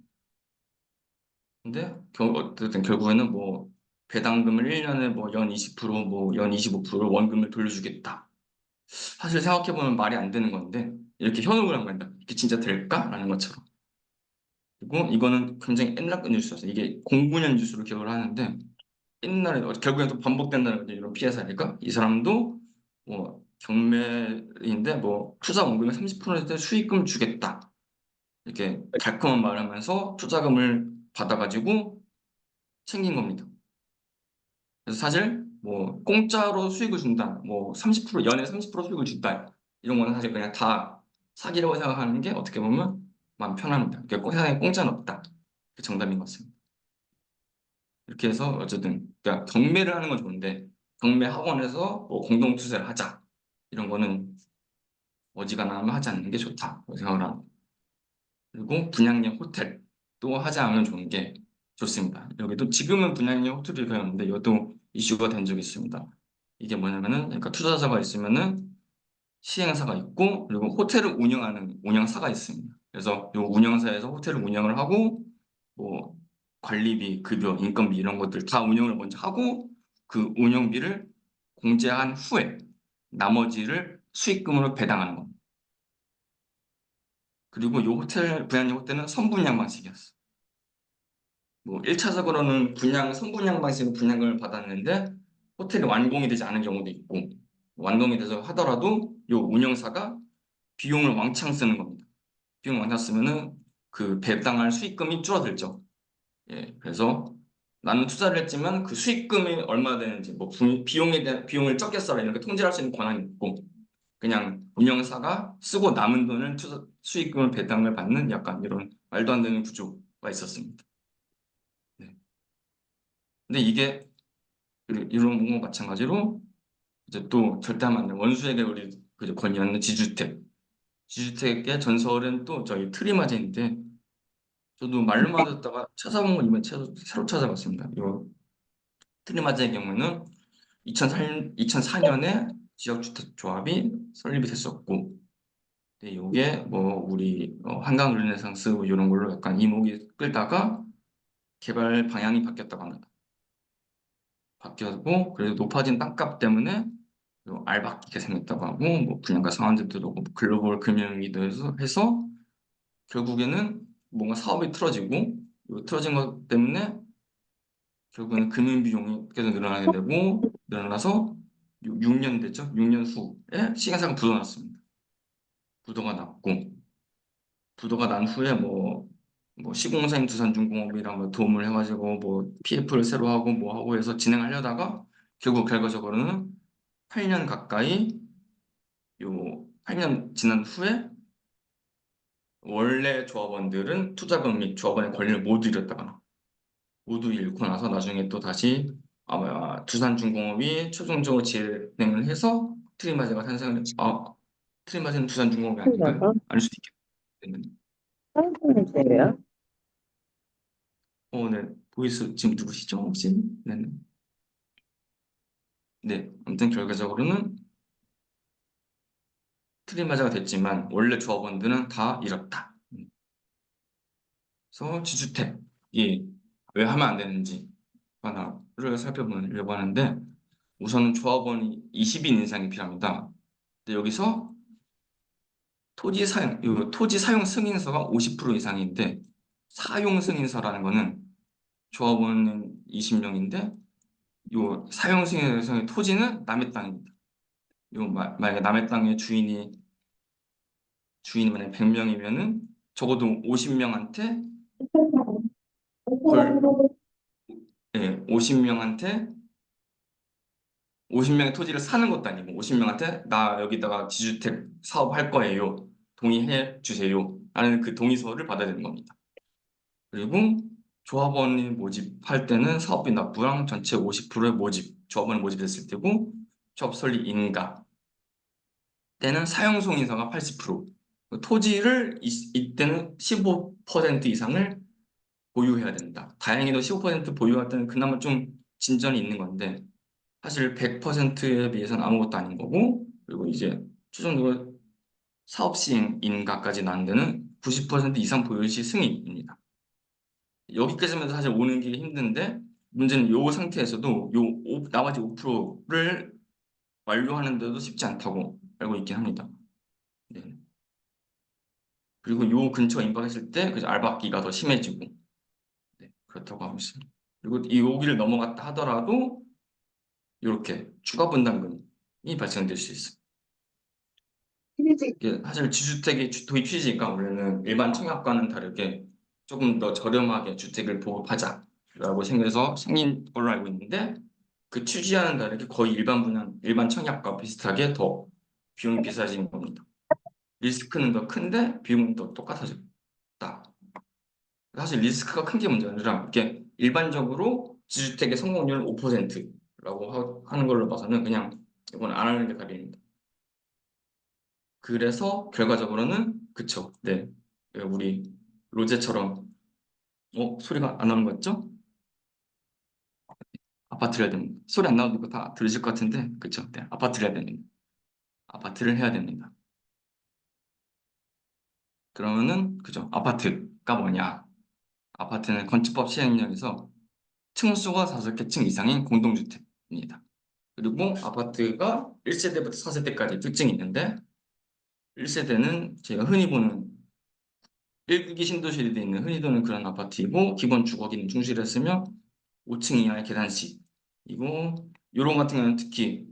근데 어쨌든 결국에는 뭐 배당금을 1년에 뭐 연 20%, 뭐 연 25% 원금을 돌려주겠다. 사실 생각해보면 말이 안 되는 건데 이렇게 현혹을 한 겁니다. 이게 진짜 될까? 라는 것처럼. 그리고 이거는 굉장히 옛날 뉴스였어요. 이게 09년 뉴스로 기억을 하는데 옛날에 결국엔 또 반복된다는 거죠. 이런 피해 사례가. 이 사람도 뭐 경매인데 뭐 투자 원금의 30% 수익금 주겠다. 이렇게 달콤한 말을 하면서 투자금을 받아가지고 챙긴 겁니다. 그래서 사실 뭐 공짜로 수익을 준다, 뭐 30% 연에 30% 수익을 준다 이런 거는 사실 그냥 다 사기라고 생각하는 게 어떻게 보면 마음 편합니다. 그러니까 세상에 공짜는 없다. 그게 정답인 것 같습니다. 이렇게 해서 어쨌든 그러니까 경매를 하는 건 좋은데 경매 학원에서 뭐 공동 투자를 하자 이런 거는 어지간하면 하지 않는 게 좋다 생각을 합니다. 그리고 분양형 호텔도 하지 않으면 좋은 게 좋습니다. 여기도 지금은 분양형 호텔이 되었는데 이것도 이슈가 된 적이 있습니다. 이게 뭐냐면은 그러니까 투자자가 있으면은 시행사가 있고 그리고 호텔을 운영하는 운영사가 있습니다. 그래서 이 운영사에서 호텔을 운영을 하고 뭐 관리비, 급여, 인건비 이런 것들 다 운영을 먼저 하고 그 운영비를 공제한 후에 나머지를 수익금으로 배당하는 겁니다. 그리고 이 호텔 분양형 호텔은 선분양 방식이었어. 뭐 1차적으로는 선분양 방식으로 분양을 받았는데 호텔이 완공이 되지 않은 경우도 있고 완공이 돼서 하더라도 이 운영사가 비용을 왕창 쓰는 겁니다. 비용 왕창 쓰면은 그 배당할 수익금이 줄어들죠. 예, 그래서 나는 투자를 했지만 그 수익금이 얼마 되는지 뭐 비용에 대한 비용을 적게 써라 이렇게 통제할 수 있는 권한이 있고 그냥 운영사가 쓰고 남은 돈을 수익금을 배당을 받는 약간 이런 말도 안 되는 구조가 있었습니다. 네. 근데 이게 이런 거 마찬가지로 이제 또 절대 하면 안 되는 원수에게 우리 권유하는 지주택. 지주택의 전설은 또 저희 트리마젠인데 저도 말로만 듣다가 찾아본 건 이번에 새로 찾아봤습니다. 이 트리마젠의 경우는 2004년에 지역주택조합이 설립이 됐었고 근데 이게 뭐 우리 한강 르네상스 뭐 이런 걸로 약간 이목이 끌다가 개발 방향이 바뀌었다고 합니다. 바뀌었고 그래서 높아진 땅값 때문에 알박기가 생겼다고 하고 뭐 분양가 상한제도 들어오고 뭐 글로벌 금융위기도 해서 결국에는 뭔가 사업이 틀어지고 이 틀어진 것 때문에 결국에는 금융 비용이 계속 늘어나게 되고 늘어나서 6년 됐죠? 6년 후에 시간상가 부도가 났습니다. 부도가 났고 부도가 난 후에 뭐 시공사인 두산중공업이랑 뭐 도움을 해가지고 뭐 PF를 새로 하고 뭐 하고 해서 진행하려다가 결국 결과적으로는 8년 가까이 요 8년 지난 후에 원래 조합원들은 투자금 및 조합원의 권리를 모두 잃었다거나 모두 잃고 나서 나중에 또 다시 아마 두산중공업이 최종적으로 진행을 해서 트리마제가 탄생을 트리마제는 두산중공업이 아닌가요? 맞아. 아닐 수도 있겠네요. 사회공제예요? 네. 보이스 지금 누구시죠? 혹시? 네네. 네. 아무튼 결과적으로는 트리마제가 됐지만 원래 조합원들은 다 잃었다. 그래서 지주택이 왜 하면 안 되는지 하나를 살펴보려고 하는데 우선은 조합원이 20인 이상이 필요합니다. 근데 여기서 토지 사용 승인서가 50% 이상인데 사용 승인서라는 거는 조합원은 20명인데 요 사용 승인서의 토지는 남의 땅입니다. 만약에 남의 땅의 주인이 만약에 100명이면은 적어도 50명한테 걸, 예, 50명의 토지를 사는 것도 아니고 50명한테 나 여기다가 지주택 사업할 거예요. 동의해 주세요. 라는 그 동의서를 받아야 되는 겁니다. 그리고 조합원이 모집할 때는 사업비 납부랑 전체 50%의 조합원이 모집됐을 때고 조합 설립 인가 때는 사용승인서가 80%, 토지를 이때는 15% 이상을 보유해야 된다. 다행히도 15% 보유할 때는 그나마 좀 진전이 있는 건데 사실 100%에 비해서는 아무것도 아닌 거고 그리고 이제 최종적으로 사업 시행 인가까지 나는 데는 90% 이상 보유 시 승인입니다. 여기까지만 사실 오는 게 힘든데 문제는 요 상태에서도 나머지 5%를 완료하는데도 쉽지 않다고 알고 있긴 합니다. 네. 그리고 요 근처가 임박했을 때 그 알박기가 더 심해지고 네, 그렇다고 하고 있습니다. 그리고 이 여기를 넘어갔다 하더라도 이렇게 추가 분담금이 발생될 수 있어요. 이게 사실 지주택의 도입 취지가 원래는 일반 청약과는 다르게 조금 더 저렴하게 주택을 보급하자라고 생겨서 생긴 걸로 알고 있는데 그 취지와는 다르게 거의 일반 청약과 비슷하게 더 비용이 비싸지는 겁니다. 리스크는 더 큰데 비용은 더 똑같아졌다. 사실 리스크가 큰 게 문제가 아니라 이게 일반적으로 지주택의 성공률은 5%라고 하는 걸로 봐서는 그냥 이건 안 하는 게 답입니다. 그래서 결과적으로는 그쵸. 네. 우리 로제처럼 소리가 안 나는 거 같죠? 아파트를 해야 됩니다. 소리 안 나도 이거 다 들으실 것 같은데 그쵸? 네. 아파트를 해야 됩니다. 아파트를 해야 됩니다. 그러면은 그죠? 아파트가 뭐냐? 아파트는 건축법 시행령에서 층수가 5개 층 이상인 공동주택입니다. 그리고 아파트가 1세대부터 4세대까지 특징이 있는데 1세대는 제가 흔히 보는 1국이 신도시에 있는 흔히 보는 그런 아파트이고 기본 주거기는 충실했으며 5층 이하의 계단식이고 요런 같은 경우는 특히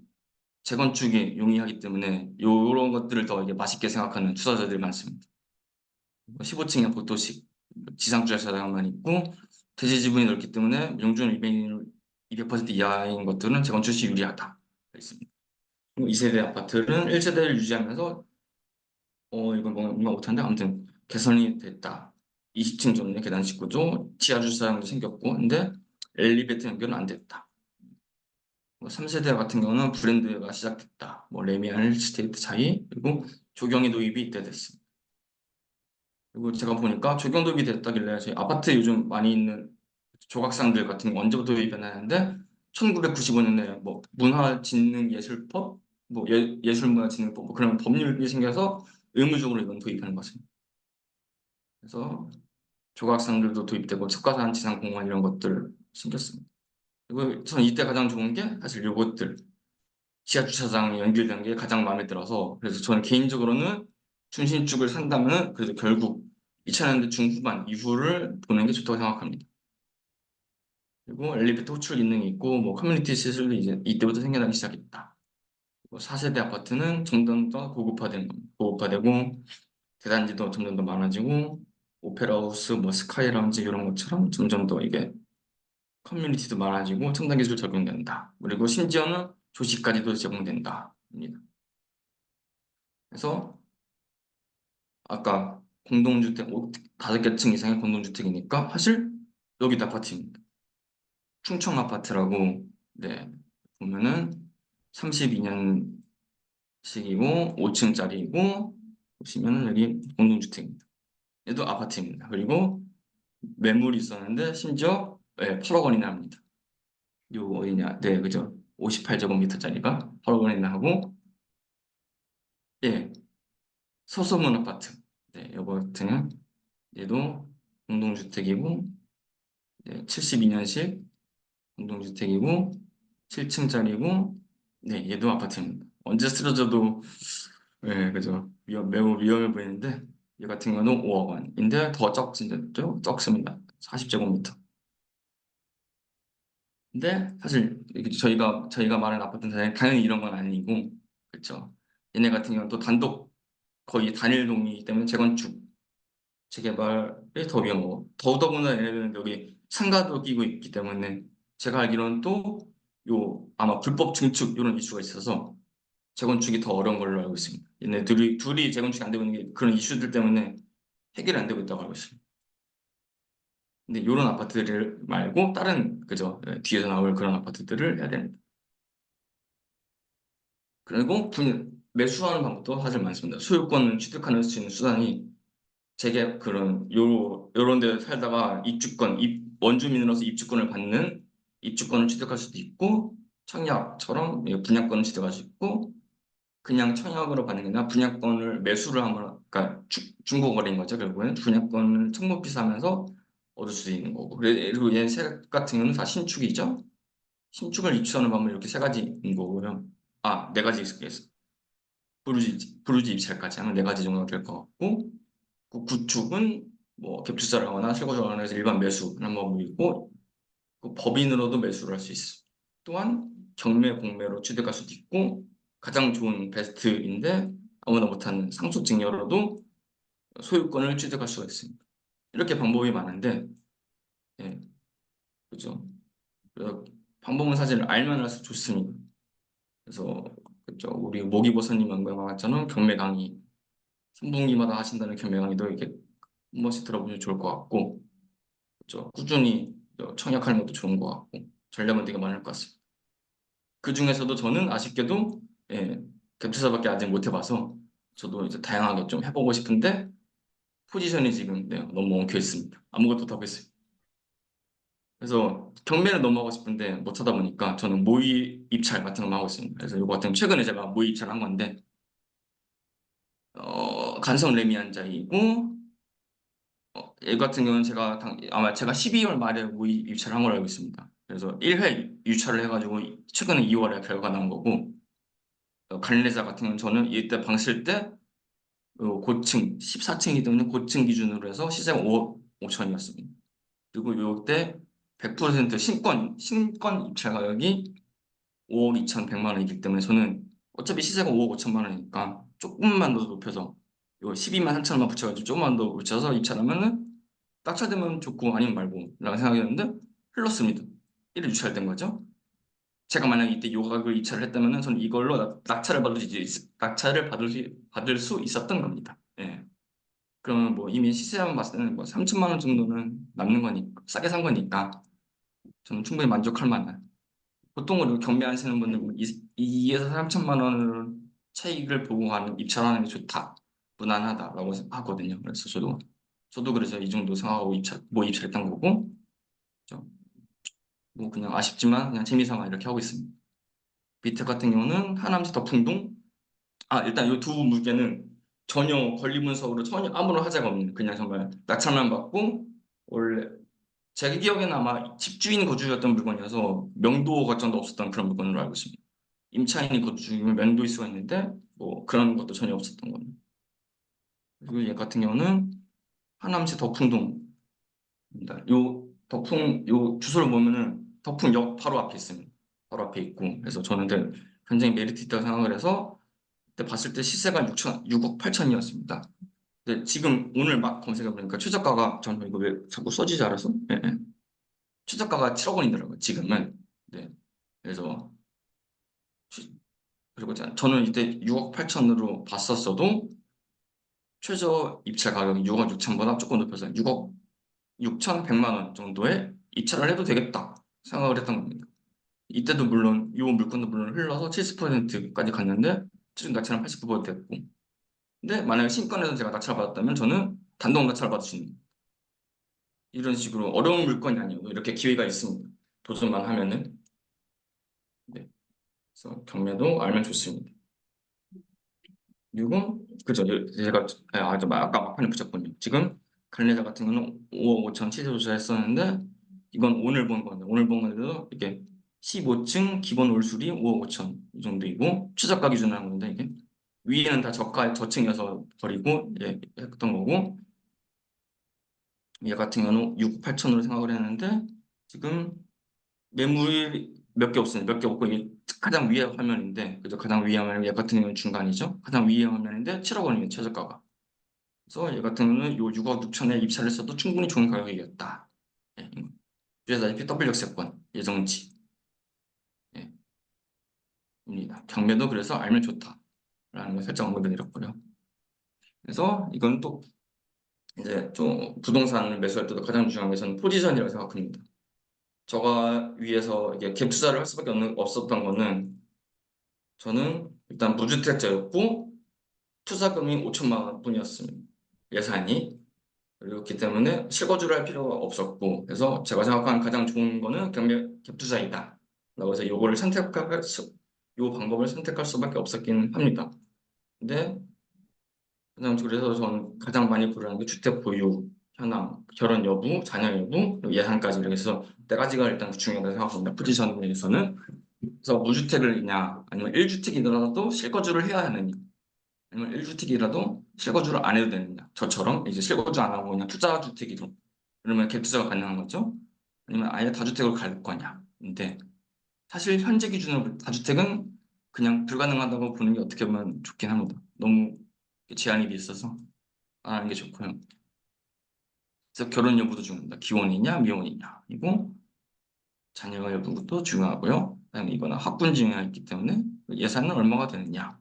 재건축이 용이하기 때문에 요런 것들을 더 이게 맛있게 생각하는 투자자들이 많습니다. 15층의 복도식 지상주차장만 있고 대지 지분이 넓기 때문에 명중 200% 이하인 것들은 재건축 시 유리하다. 있습니다. 2세대 아파트는 1세대를 유지하면서 이건 뭔가 못한데 아무튼 개선이 됐다. 20층 정도의 계단식 구조, 지하 주차장도 생겼고 근데 엘리베이터 연결은 안 됐다. 3세대 같은 경우는 브랜드가 시작됐다. 레미안 스테이트 차이 그리고 조경이 도입이 이때 됐습니다. 그리고 제가 보니까 조경 도입이 됐다길래 저희 아파트 요즘 많이 있는 조각상들 같은 거 언제부터 도입했나는데 1995년에 문화진흥예술법, 예술문화진흥법 그런 법률이 생겨서 의무적으로 이건 도입하는 것입니다. 그래서 조각상들도 도입되고 석가산 지상공원 이런 것들 생겼습니다. 그리고 저는 이때 가장 좋은 게 사실 요것들 지하 주차장이 연결된 게 가장 마음에 들어서 그래서 저는 개인적으로는 중신축을 산다면 그래도 결국 2000년대 중후반 이후를 보는 게 좋다고 생각합니다. 그리고 엘리베이터 호출 기능이 있고 커뮤니티 시설도 이제 이때부터 생겨나기 시작했다. 4세대 아파트는 점점 더 고급화되고 대단지도 점점 더 많아지고 오페라 하우스, 스카이 라운지 이런 것처럼 점점 더 이게 커뮤니티도 많아지고 첨단 기술 적용된다. 그리고 심지어는 조식까지도 제공된다. 그래서 아까 공동주택 5개 층 이상의 공동주택이니까 사실 여기도 아파트입니다. 충청 아파트라고 네 보면은 32년식이고 5층짜리이고 보시면은 여기 공동주택입니다. 얘도 아파트입니다. 그리고 매물이 있었는데 심지어 8억 원이나 합니다. 요 어디냐? 네, 그죠. 58제곱미터짜리가 8억 원이나 하고 예, 서소문 아파트. 네, 요거 같은 얘도 공동주택이고 72년식 공동주택이고 7층짜리고 네, 얘도 아파트입니다. 언제 쓰러져도 네, 그죠. 매우 위험해 보이는데 얘 같은 경우는 5억 원인데 더 적습니다. 40제곱미터. 근데 사실 이렇게 저희가 말하는 아파트는 당연히 이런 건 아니고 그렇죠. 얘네 같은 경우는 또 단독 거의 단일동이기 때문에 재건축 재개발이 더 위험하고 더더군다나 얘네들은 여기 상가도 끼고 있기 때문에 제가 알기로는 또 요 아마 불법 증축 이런 이슈가 있어서 재건축이 더 어려운 걸로 알고 있습니다. 얘네 둘이 재건축이 안 되고 있는 게 그런 이슈들 때문에 해결이 안 되고 있다고 알고 있습니다. 근데 이런 아파트들 말고 다른 그죠 뒤에서 나올 그런 아파트들을 해야 됩니다. 그리고 매수하는 방법도 사실 많습니다. 소유권을 취득하는 수 있는 수단이 제게 그런 요런 데 살다가 원주민으로서 입주권을 받는 입주권을 취득할 수도 있고 청약처럼 분양권을 취득할 수 있고 그냥 청약으로 받는 게 아니라 분양권을 매수를 하면 그러니까 중고거래인 거죠. 결국에는 분양권을 청구비싸면서 얻을 수 있는 거고 그리고 얘 세 같은 경우는 다 신축이죠. 신축을 입주하는 방법이 이렇게 세 가지인 거고요. 네 가지 있겠어. 부르지 입찰까지 하면 네 가지 정도 될 것 같고 그 구축은 갭투자를 하거나 실거주를 해서 일반 매수 하는 방법이 있고 그 법인으로도 매수를 할 수 있어. 또한 경매, 공매로 취득할 수도 있고 가장 좋은 베스트인데 아무나 못하는 상속증여로도 소유권을 취득할 수가 있습니다. 이렇게 방법이 많은데, 예, 그죠? 그래서 방법은 사실 알면 할수록 좋습니다. 그래서 그죠? 우리 모기보사님 연구방학처럼 경매 강의 3분기마다 하신다는 경매 강의도 이렇게 한 번씩 들어보면 좋을 것 같고, 그죠? 꾸준히 청약하는 것도 좋은 것 같고 전략은 되게 많을 것 같습니다. 그 중에서도 저는 아쉽게도 갭투자밖에 아직 못 해봐서 저도 이제 다양하게 좀 해보고 싶은데 포지션이 지금 너무 엉켜 있습니다. 아무것도 못 하고 있어요. 그래서 경매를 너무 하고 싶은데 못 하다 보니까 저는 모의 입찰 같은 거 하고 있습니다. 그래서 이거 같은 거 최근에 제가 모의 입찰한 건데 간성 레미안자이고 얘 같은 경우는 아마 제가 12월 말에 모의 입찰을 한 걸로 알고 있습니다. 그래서 1회 유찰을 해가지고 최근에 2월에 결과가 나온 거고 갈래자 같은 경우는 저는 이때 방실 때 고층 14층이기 때문에 고층 기준으로 해서 시세가 5억 5천이었습니다. 그리고 요때 100% 신권 입찰 가격이 5억 2,100만 원이기 때문에 저는 어차피 시세가 5억 5천만 원이니까 조금만 더 높여서 요 12만 3천만 붙여가지고 조금만 더 붙여서 입찰하면은 낙찰되면 좋고 아니면 말고 라고 생각했는데 흘렀습니다. 1회 유찰된 거죠. 제가 만약에 이때 요 가격을 입찰을 했다면은 저는 이걸로 낙찰을 받을 수 있었던 겁니다. 예. 그러면 뭐 이미 시세만 봤을 때는 뭐 3천만 원 정도는 남는 거니까 싸게 산 거니까 저는 충분히 만족할 만한 보통으로 경매하시는 분들 2에서 3천만 원을 차익을 보고 가는 입찰하는 게 좋다 무난하다라고 하거든요. 그래서 저도 그래서 이 정도 생각하고 입찰했던 거고 뭐 그냥 아쉽지만 그냥 재미삼아 이렇게 하고 있습니다. 밑에 같은 경우는 하남시 덕풍동 일단 이 두 물개는 전혀 권리분석으로 전혀 아무런 하자가 없는 그냥 정말 낙찰만 받고 원래 제 기억에는 아마 집주인 거주였던 물건이어서 명도 과정도 없었던 그런 물건으로 알고 있습니다. 임차인이 거주면 면도일 수가 있는데 뭐 그런 것도 전혀 없었던 겁니다. 그리고 얘 같은 경우는 하남시 덕풍동입니다. 요 주소를 보면은 덕풍역 바로 앞에 있습니다. 바로 앞에 있고 그래서 저는 굉장히 메리트 있다고 생각을 해서 그때 봤을 때 시세가 6억 8천이었습니다. 근데 지금 오늘 막 검색해보니까 최저가가 저는 이거 왜 자꾸 써지지 않아서 최저가가 7억 원이더라고요. 지금은. 네. 그래서 그리고 저는 이때 6억 8천으로 봤었어도 최저 입찰 가격이 6억 6천보다 조금 높여서 6억 6천100만 원 정도에 입찰을 해도 되겠다 생각을 했던 겁니다. 이때도 물론 이 물건도 물론 흘러서 70%까지 갔는데 최종 낙찰은 89% 됐고 근데 만약에 신권에서 제가 낙찰을 받았다면 저는 단독 낙찰을 받을 수 있는 이런 식으로 어려운 물건이 아니어도 이렇게 기회가 있습니다. 도전만 하면은 네. 그래서 경매도 알면 좋습니다. 그리고 그죠 제가 아까 막판에 붙였군요. 지금 갈래자 같은 경우는 5억 5천 시세 조사했었는데 이건 오늘 본 건데 오늘 본 건데도 이게 15층 기본 올수리 5억 5천 이 정도이고 최저가 기준으로 한 건데 이게 위에는 다 저층이어서 버리고 했던 거고 얘 같은 경우는 6억 8천으로 생각을 했는데 지금 매물이 몇 개 없어요. 몇 개 없고 이게 가장 위에 화면인데 그죠? 가장 위에 화면 얘 같은 경우는 중간이죠. 가장 위에 화면인데 7억 원이에요. 최저가가. 그래서 얘 같은 경우는 요 6억 6천에 입찰을 했어도 충분히 좋은 가격이었다. 예, 그래서 W 역세권 예정지 예, 입니다. 경매도 그래서 알면 좋다라는 걸 살짝 언급해드렸고요. 그래서 이건 또 이제 좀 부동산을 매수할 때도 가장 중요한 게 저는 포지션이라고 생각합니다. 저가 위에서 이게 갭 투자를 할 수밖에 없었던 거는 저는 일단 무주택자였고 투자금이 5천만 원뿐이었습니다. 예산이. 그렇기 때문에 실거주를 할 필요가 없었고 그래서 제가 생각하는 가장 좋은 거는 경매 갭 투자이다. 라고 해서 요 방법을 선택할 수밖에 없었긴 합니다. 근데 그래서 저는 가장 많이 고려하는 게 주택 보유 현황, 결혼 여부, 자녀 여부, 예산까지 이렇게 해서 네 가지가 일단 중요하다고 생각합니다. 포지션에서는. 그래서 무주택을냐 아니면 1주택이더라도 실거주를 해야 하느냐 아니면 1주택이라도 실거주를 안 해도 되느냐 저처럼 이제 실거주 안 하고 그냥 투자주택이죠. 그러면 갭투자가 가능한 거죠. 아니면 아예 다주택으로 갈 거냐. 근데 사실 현재 기준으로 다주택은 그냥 불가능하다고 보는 게 어떻게 보면 좋긴 합니다. 너무 제한이 있어서 안 하는 게 좋고요. 그래서 결혼 여부도 중요합니다. 기혼이냐 미혼이냐. 그리고 자녀 여부도 중요하고요. 그다음에 이거는 학군 중요가 있기 때문에 예산은 얼마가 되느냐.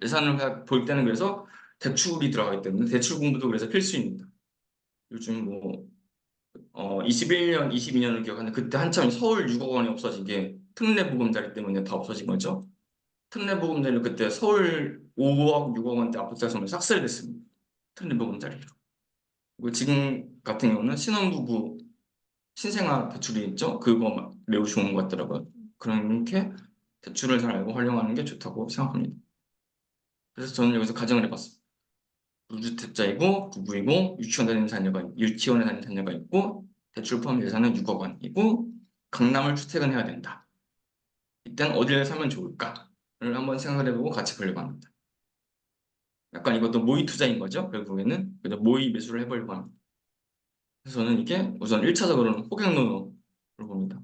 예산을 볼 때는 그래서 대출이 들어가기 때문에 대출 공부도 그래서 필수입니다. 요즘 뭐 21년, 22년을 기억하는데 그때 한참 서울 6억 원이 없어진 게 특례보금자리 때문에 다 없어진 거죠. 특례보금자리로 그때 서울 5억, 6억 원대 아파트가 싹쓸이 됐습니다. 특례보금자리로. 그리고 지금 같은 경우는 신혼부부 신생아 대출이 있죠. 그거 매우 좋은 것 같더라고요. 그렇게 대출을 잘 알고 활용하는 게 좋다고 생각합니다. 그래서 저는 여기서 가정을 해봤습니다. 무주택자이고 부부이고 유치원에 다니는 자녀가 있고 대출 포함 예산은 6억 원이고 강남을 주택은 해야 된다. 이땐 어디를 사면 좋을까를 한번 생각을 해보고 같이 보려고 합니다. 약간 이것도 모의 투자인 거죠. 결국에는 그래서 모의 매수를 해보려고 합니다. 그래서 저는 이게 우선 1차적으로는 호갱노노를 봅니다.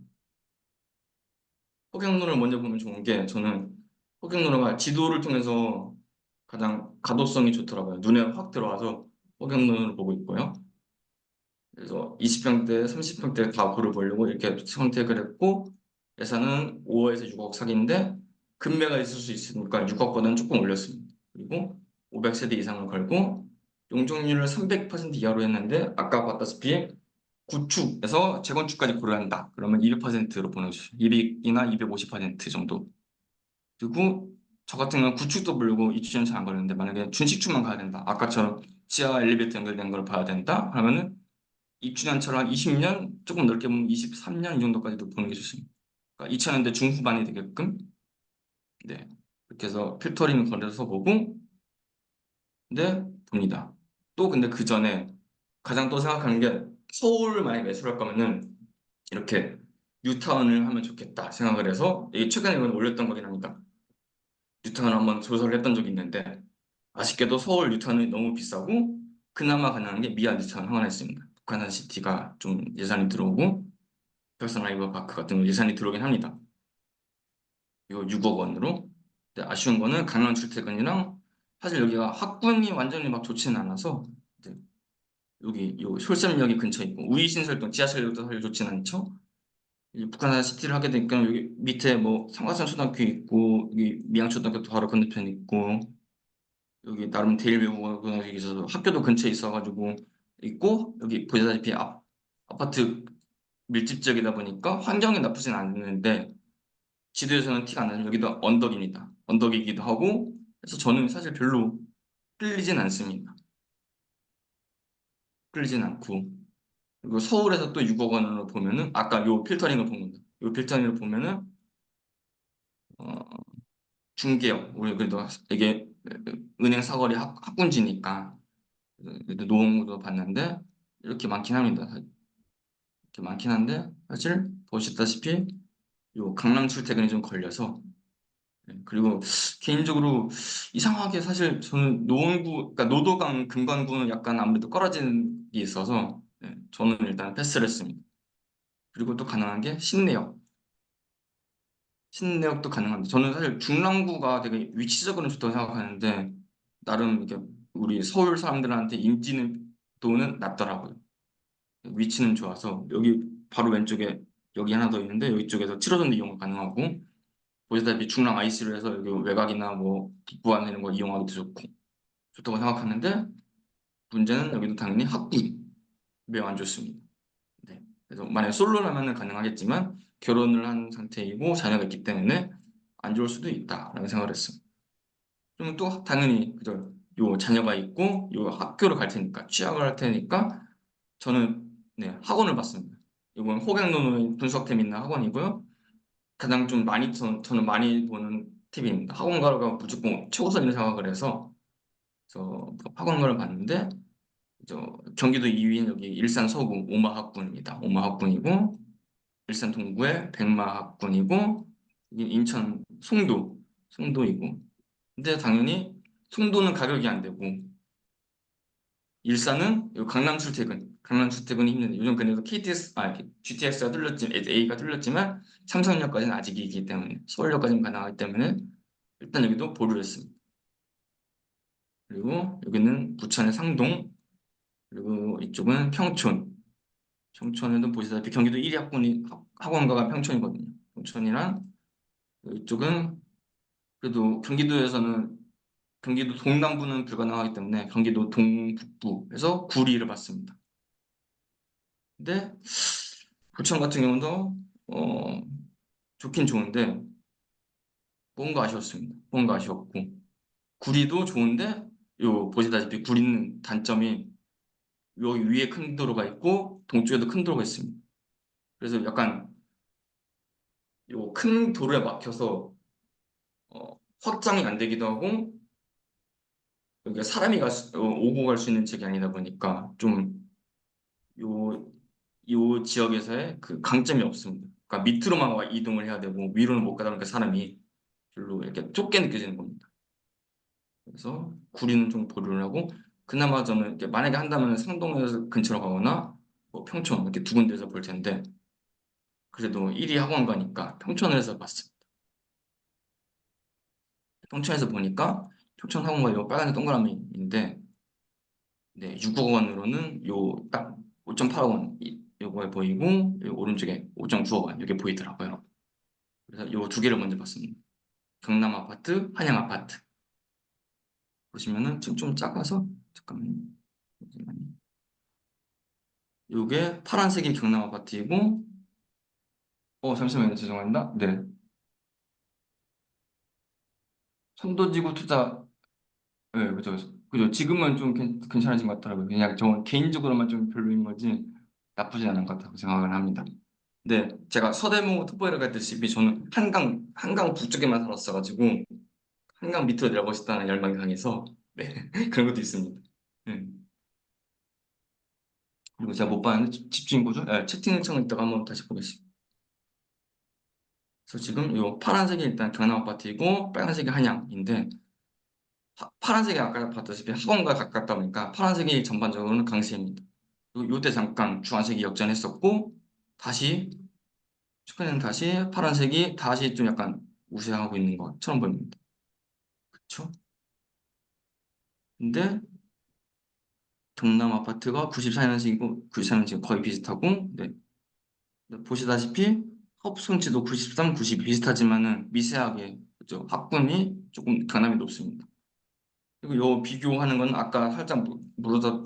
호갱노를 먼저 보면 좋은 게 저는 호갱노루가 지도를 통해서 가장 가독성이 좋더라고요. 눈에 확 들어와서 호갱노를 보고 있고요. 그래서 20평대, 30평대 다 고려보려고 이렇게 선택을 했고 예산은 5억에서 6억 사기인데 금매가 있을 수 있으니까 6억보다는 조금 올렸습니다. 그리고 500세대 이상을 걸고 용적률을 300% 이하로 했는데 아까 봤다시피 구축에서 재건축까지 고려한다. 그러면 200%로 보내주세요. 200이나 250% 정도. 그리고 저 같은 경우는 구축도 모르고 입주는 잘 안 걸리는데 만약에 준식축만 가야 된다. 아까처럼 지하 엘리베이터 연결된 걸 봐야 된다. 그러면은 입주년처럼 한 20년, 조금 넓게 보면 23년 이 정도까지도 보는 게 좋습니다. 그러니까 2000년대 중후반이 되게끔 네 이렇게 해서 필터링을 걸어서 보고 네 봅니다. 또 근데 그 전에 가장 또 생각하는 게 서울을 만약에 매수를 할 거면은 이렇게 뉴타운을 하면 좋겠다 생각을 해서 이게 최근에 이건 올렸던 거긴 합니다. 뉴타운을 한번 조사를 했던 적이 있는데 아쉽게도 서울 뉴타운이 너무 비싸고 그나마 가능한 게 미아 뉴타운 하나 있습니다. 북한산 시티가 좀 예산이 들어오고 펄슨 라이브 파크 같은 거 예산이 들어오긴 합니다. 이거 6억 원으로. 근데 아쉬운 거는 강남 출퇴근이랑 사실 여기가 학군이 완전히 막 좋지는 않아서 이제 여기 요 솔섬역이 근처에 있고 우이신설동 지하철역도 사실 좋지는 않죠. 이제 북한산 시티를 하게 되니까 여기 밑에 뭐 성화산 초등학교 있고 여기 미양초등학교도 바로 건너편에 있고 여기 나름 대일외국어고등학교 있어서 학교도 근처에 있어가지고 있고 여기 보시다시피 아파트 밀집 지역이다 보니까 환경이 나쁘진 않는데 지도에서는 티가 안 나는 여기도 언덕입니다. 언덕이기도 하고 그래서 저는 사실 별로 끌리진 않습니다. 끌리진 않고 그리고 서울에서 또 6억 원으로 보면은 아까 요 필터링을 본 겁니다. 요 필터링을 보면은 어, 중개업 우리 그래도 이게 은행 사거리 학군지니까 그래도 노원구도 봤는데 이렇게 많긴 합니다. 이렇게 많긴 한데 사실 보시다시피 요 강남 출퇴근이 좀 걸려서 그리고 개인적으로 이상하게 사실 저는 노원구, 그러니까 노도강 금관구는 약간 아무래도 꺼려지는 게 있어서 저는 일단 패스를 했습니다. 그리고 또 가능한 게 신내역. 신내역도 가능합니다. 저는 사실 중랑구가 되게 위치적으로는 좋다고 생각하는데 나름 이렇게 우리 서울 사람들한테 인지도는 낮더라고요. 위치는 좋아서 여기 바로 왼쪽에 여기 하나 더 있는데 여기 쪽에서 7호선도 이용 가능하고 보시다시피 중랑 IC로 해서 여기 외곽이나 뭐 북부안 이런 거 이용하기도 좋고 좋다고 생각하는데 문제는 여기도 당연히 학군 매우 안 좋습니다. 네. 그래서 만약 솔로라면 가능하겠지만 결혼을 한 상태이고 자녀가 있기 때문에 안 좋을 수도 있다라는 생각을 했습니다. 그러면 또 당연히 그죠. 요 자녀가 있고 요 학교를 갈 테니까 취학을 할 테니까 저는 네, 학원을 봤습니다. 이건 호갱노노의 분석템 있는 학원이고요. 가장 좀 많이 저는 많이 보는 팁입니다. 학원 가가 무조건 최우선이라고 생각을 해서 학원 가를 봤는데 경기도 2위인 여기 일산 서구 오마학군입니다. 오마학군이고 일산 동구의 백마학군이고 이게 인천 송도이고 근데 당연히 송도는 가격이 안 되고 일산은 요 강남 출퇴근 강남 주택은 힘든데 요즘 그래도 GTX가 뚫렸지만 A가 뚫렸지만 삼성역까지는 아직이기 때문에 서울역까지는 가능하기 때문에 일단 여기도 보류를 했습니다. 그리고 여기는 부천의 상동, 그리고 이쪽은 평촌. 평촌에도 보시다시피 경기도 1위 학원가가 평촌이거든요. 평촌이랑 이쪽은 그래도 경기도 동남부는 불가능하기 때문에 경기도 동북부에서 구리를 받습니다. 근데 부천 같은 경우도 좋긴 좋은데 뭔가 아쉬웠습니다. 뭔가 아쉬웠고 구리도 좋은데 요 보시다시피 구리는 단점이 여기 위에 큰 도로가 있고 동쪽에도 큰 도로가 있습니다. 그래서 약간 요 큰 도로에 막혀서 확장이 안 되기도 하고 여기가 사람이 오고 갈 수 있는 지역이 아니다 보니까 좀 요 요 지역에서의 그 강점이 없습니다. 그러니까 밑으로만 이동을 해야 되고 위로는 못 가다 보니까 사람이 별로 이렇게 좁게 느껴지는 겁니다. 그래서 구리는 좀 보류를 하고 그나마 저는 이렇게 만약에 한다면 상동에서 근처로 가거나 뭐 평촌 이렇게 두 군데에서 볼 텐데 그래도 1위 학원 가니까 평촌에서 봤습니다. 평촌에서 보니까 평촌 학원가 요 빨간색 동그라미인데 네, 6억 원으로는 요 딱 5.8억 원 요거에 보이고 요 오른쪽에 5.9억 원 이게 보이더라고요. 그래서 요 두 개를 먼저 봤습니다. 경남 아파트, 한양 아파트. 보시면은 좀 작아서 잠깐만요. 잠깐만요. 요게 파란색이 경남 아파트이고 잠시만요. 죄송합니다. 네. 선도지구 투자 네, 그죠. 그죠. 지금은 좀 괜찮아진 것 같더라고요. 그냥 저 개인적으로만 좀 별로인 거지 나쁘진 않은 것 같다고 생각을 합니다. 네, 제가 서대문구 특보를 갔듯이 저는 한강 북쪽에만 살았어가지고 한강 밑으로 내려가고 싶다는 열망이 강해서 네, 그런 것도 있습니다. 그리고 제가 못 봤는데 집주인 구조 채팅창을 이따가 한번 다시 보겠습니다. 그래서 지금 요 파란색이 일단 경남 아파트이고 빨간색이 한양인데 파란색이 아까 봤다시피 학원과 가깝다 보니까 파란색이 전반적으로는 강세입니다. 그리고 요때 잠깐 주황색이 역전했었고 다시 최근에는 다시 파란색이 다시 좀 약간 우세하고 있는 것처럼 보입니다. 그렇죠? 근데 경남 아파트가 94년식이고 94년식 거의 비슷하고 네. 보시다시피 합성치도 93, 90 비슷하지만은 미세하게 그죠? 학군이 조금 경남이 높습니다. 그리고 요 비교하는 건 아까 살짝 물어다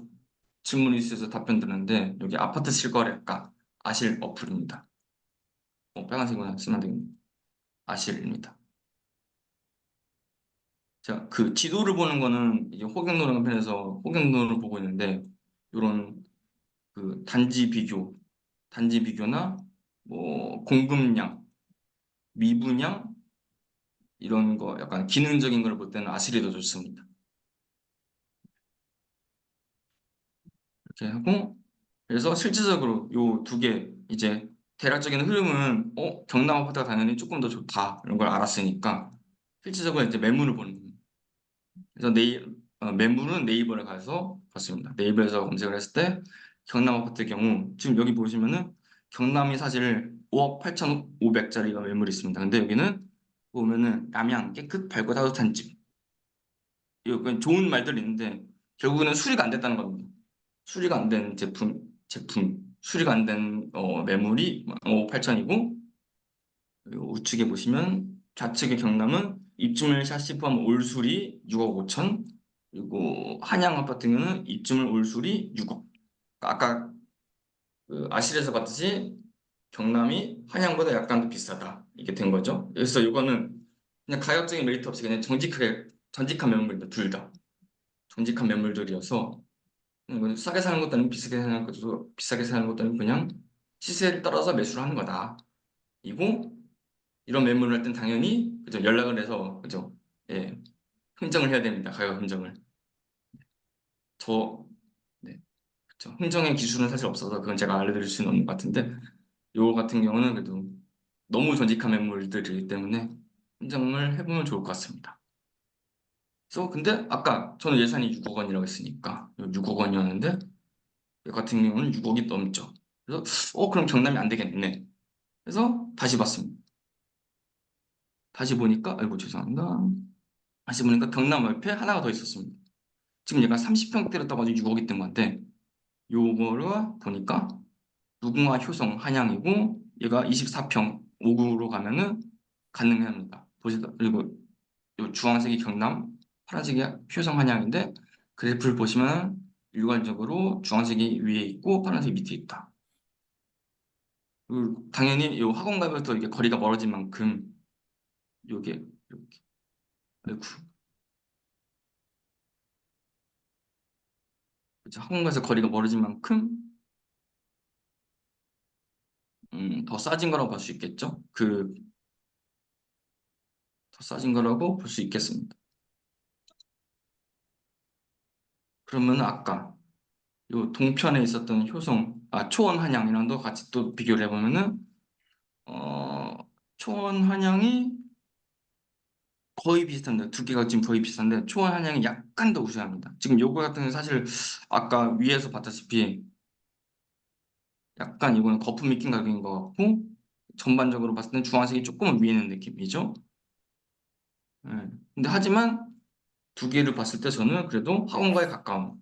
질문이 있어서 답변 드렸는데 여기 아파트 실거래가 아실 어플입니다. 빨간색으로 쓰면 되겠네요. 아실입니다. 자, 그 지도를 보는 거는 이제 호경노랑 편에서 호경노를 보고 있는데 이런 그 단지 비교나 뭐 공급량, 미분양 이런 거 약간 기능적인 걸 볼 때는 아실이 더 좋습니다. 이렇게 하고 그래서 실질적으로 요 두 개 이제 대략적인 흐름은 경남 아파트가 당연히 조금 더 좋다 이런 걸 알았으니까 실질적으로 이제 매물을 보는 겁니다. 그래서 매물은 네이버를 가서 봤습니다. 네이버에서 검색을 했을 때 경남 아파트의 경우 지금 여기 보시면은 경남이 사실 5억 8,500짜리가 매물이 있습니다. 근데 여기는 보면은 남양 깨끗 밝고 따뜻한 집 이건 좋은 말들이 있는데 결국에는 수리가 안 됐다는 겁니다. 수리가 안 된 제품 수리가 안 된 매물이 5억 8천이고 우측에 보시면 좌측의 경남은 입주물 샷시 포함 올수리 6억 5천 그리고 한양 아파트는 입주물 올수리 6억 아까 그 아실에서 봤듯이 경남이 한양보다 약간 더 비싸다 이게 된 거죠. 그래서 이거는 그냥 가격적인 메리트 없이 그냥 정직한 매물입니다. 둘 다 정직한 매물들이어서 싸게 사는 것도 아니고 비싸게 사는 것도 아니고 그냥 시세를 따라서 매수를 하는 거다. 이고 이런 매물을 할 땐 당연히 그죠 연락을 해서 그죠 예 흥정을 해야 됩니다. 가격 흥정을 저 네, 그죠 흥정의 기술은 사실 없어서 그건 제가 알려드릴 수는 없는 것 같은데 요거 같은 경우는 그래도 너무 정직한 매물들이기 때문에 흥정을 해보면 좋을 것 같습니다. 그래서 근데 아까 저는 예산이 6억 원이라고 했으니까 6억 원이었는데 같은 경우는 6억이 넘죠. 그래서 그럼 경남이 안 되겠네. 그래서 다시 봤습니다. 다시 보니까 아이고 죄송합니다. 다시 보니까 경남 옆에 하나가 더 있었습니다. 지금 얘가 30평대로 떠가지고 6억이 뜬 건데 요거를 보니까 무궁화 효성 한양이고 얘가 24평 5구로 가면은 가능합니다. 보시다 그리고 요 주황색이 경남, 파란색이 효성 한양인데 그래프를 보시면 일괄적으로 주황색이 위에 있고 파란색이 밑에 있다. 당연히 요 학원가부터 이게 거리가 멀어진 만큼 요게 이렇게 아이고 그쵸. 학원가에서 거리가 멀어진 만큼 더 싸진 거라고 볼 수 있겠죠. 더 싸진 거라고 볼 수 있겠습니다. 그러면 아까 요 동편에 있었던 초원 한양이랑도 같이 또 비교를 해보면은 어, 초원 한양이 거의 비슷합니다. 두 개가 지금 거의 비슷한데 초원 한양이 약간 더 우세합니다. 지금 요거 같은 경우는 사실 아까 위에서 봤다시피 약간 이거는 거품이 낀 가격인 것 같고 전반적으로 봤을 때는 주황색이 조금은 위에 있는 느낌이죠. 예. 근데 하지만 두 개를 봤을 때 저는 그래도 학원과에 가까운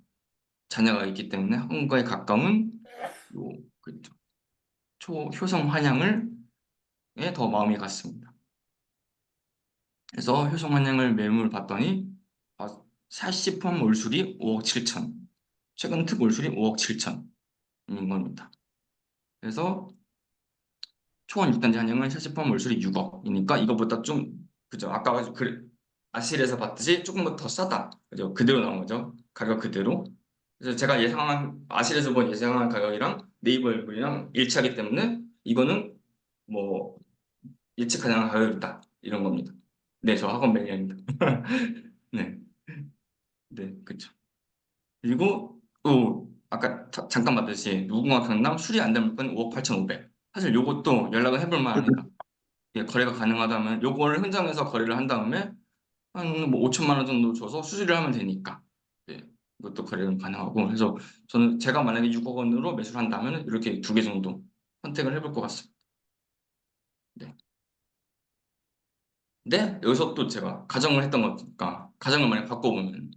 자녀가 있기 때문에 학원과에 가까운 요 그쵸. 효성 환양을 더 마음이 갔습니다. 그래서 효성 환양을 매물 봤더니 40번 몰수리 5억 7천, 최근 특 몰수리 5억 7천인 겁니다. 그래서 초원 6단지 한양은 40번 몰수리 6억이니까 이거보다 좀 그죠? 아까 아실에서 봤듯이 조금 더 싸다. 그죠? 그대로 나온 거죠. 가격 그대로. 그래서 제가 예상한 아실에서 본 예상한 가격이랑 네이버 얼굴이랑 일치하기 때문에 이거는 뭐 예측 가능한 가격이다 이런 겁니다. 네, 저 학원 매니아입니다. 네, 네, 그렇죠. 그리고 또 아까 잠깐 봤듯이 무궁화 강남 수리 안 된 물건 5억 8,500. 사실 요것도 연락을 해볼 만합니다. 예, 거래가 가능하다면 요거를 현장에서 거래를 한 다음에 한 뭐 5천만 원 정도 줘서 수리를 하면 되니까 예, 이것도 거래는 가능하고 그래서 저는 제가 만약에 6억 원으로 매수를 한다면 이렇게 두 개 정도 선택을 해볼 것 같습니다. 네. 근데 여기서 또 제가 가정을 했던 거니까 가정을 만약 바꿔보면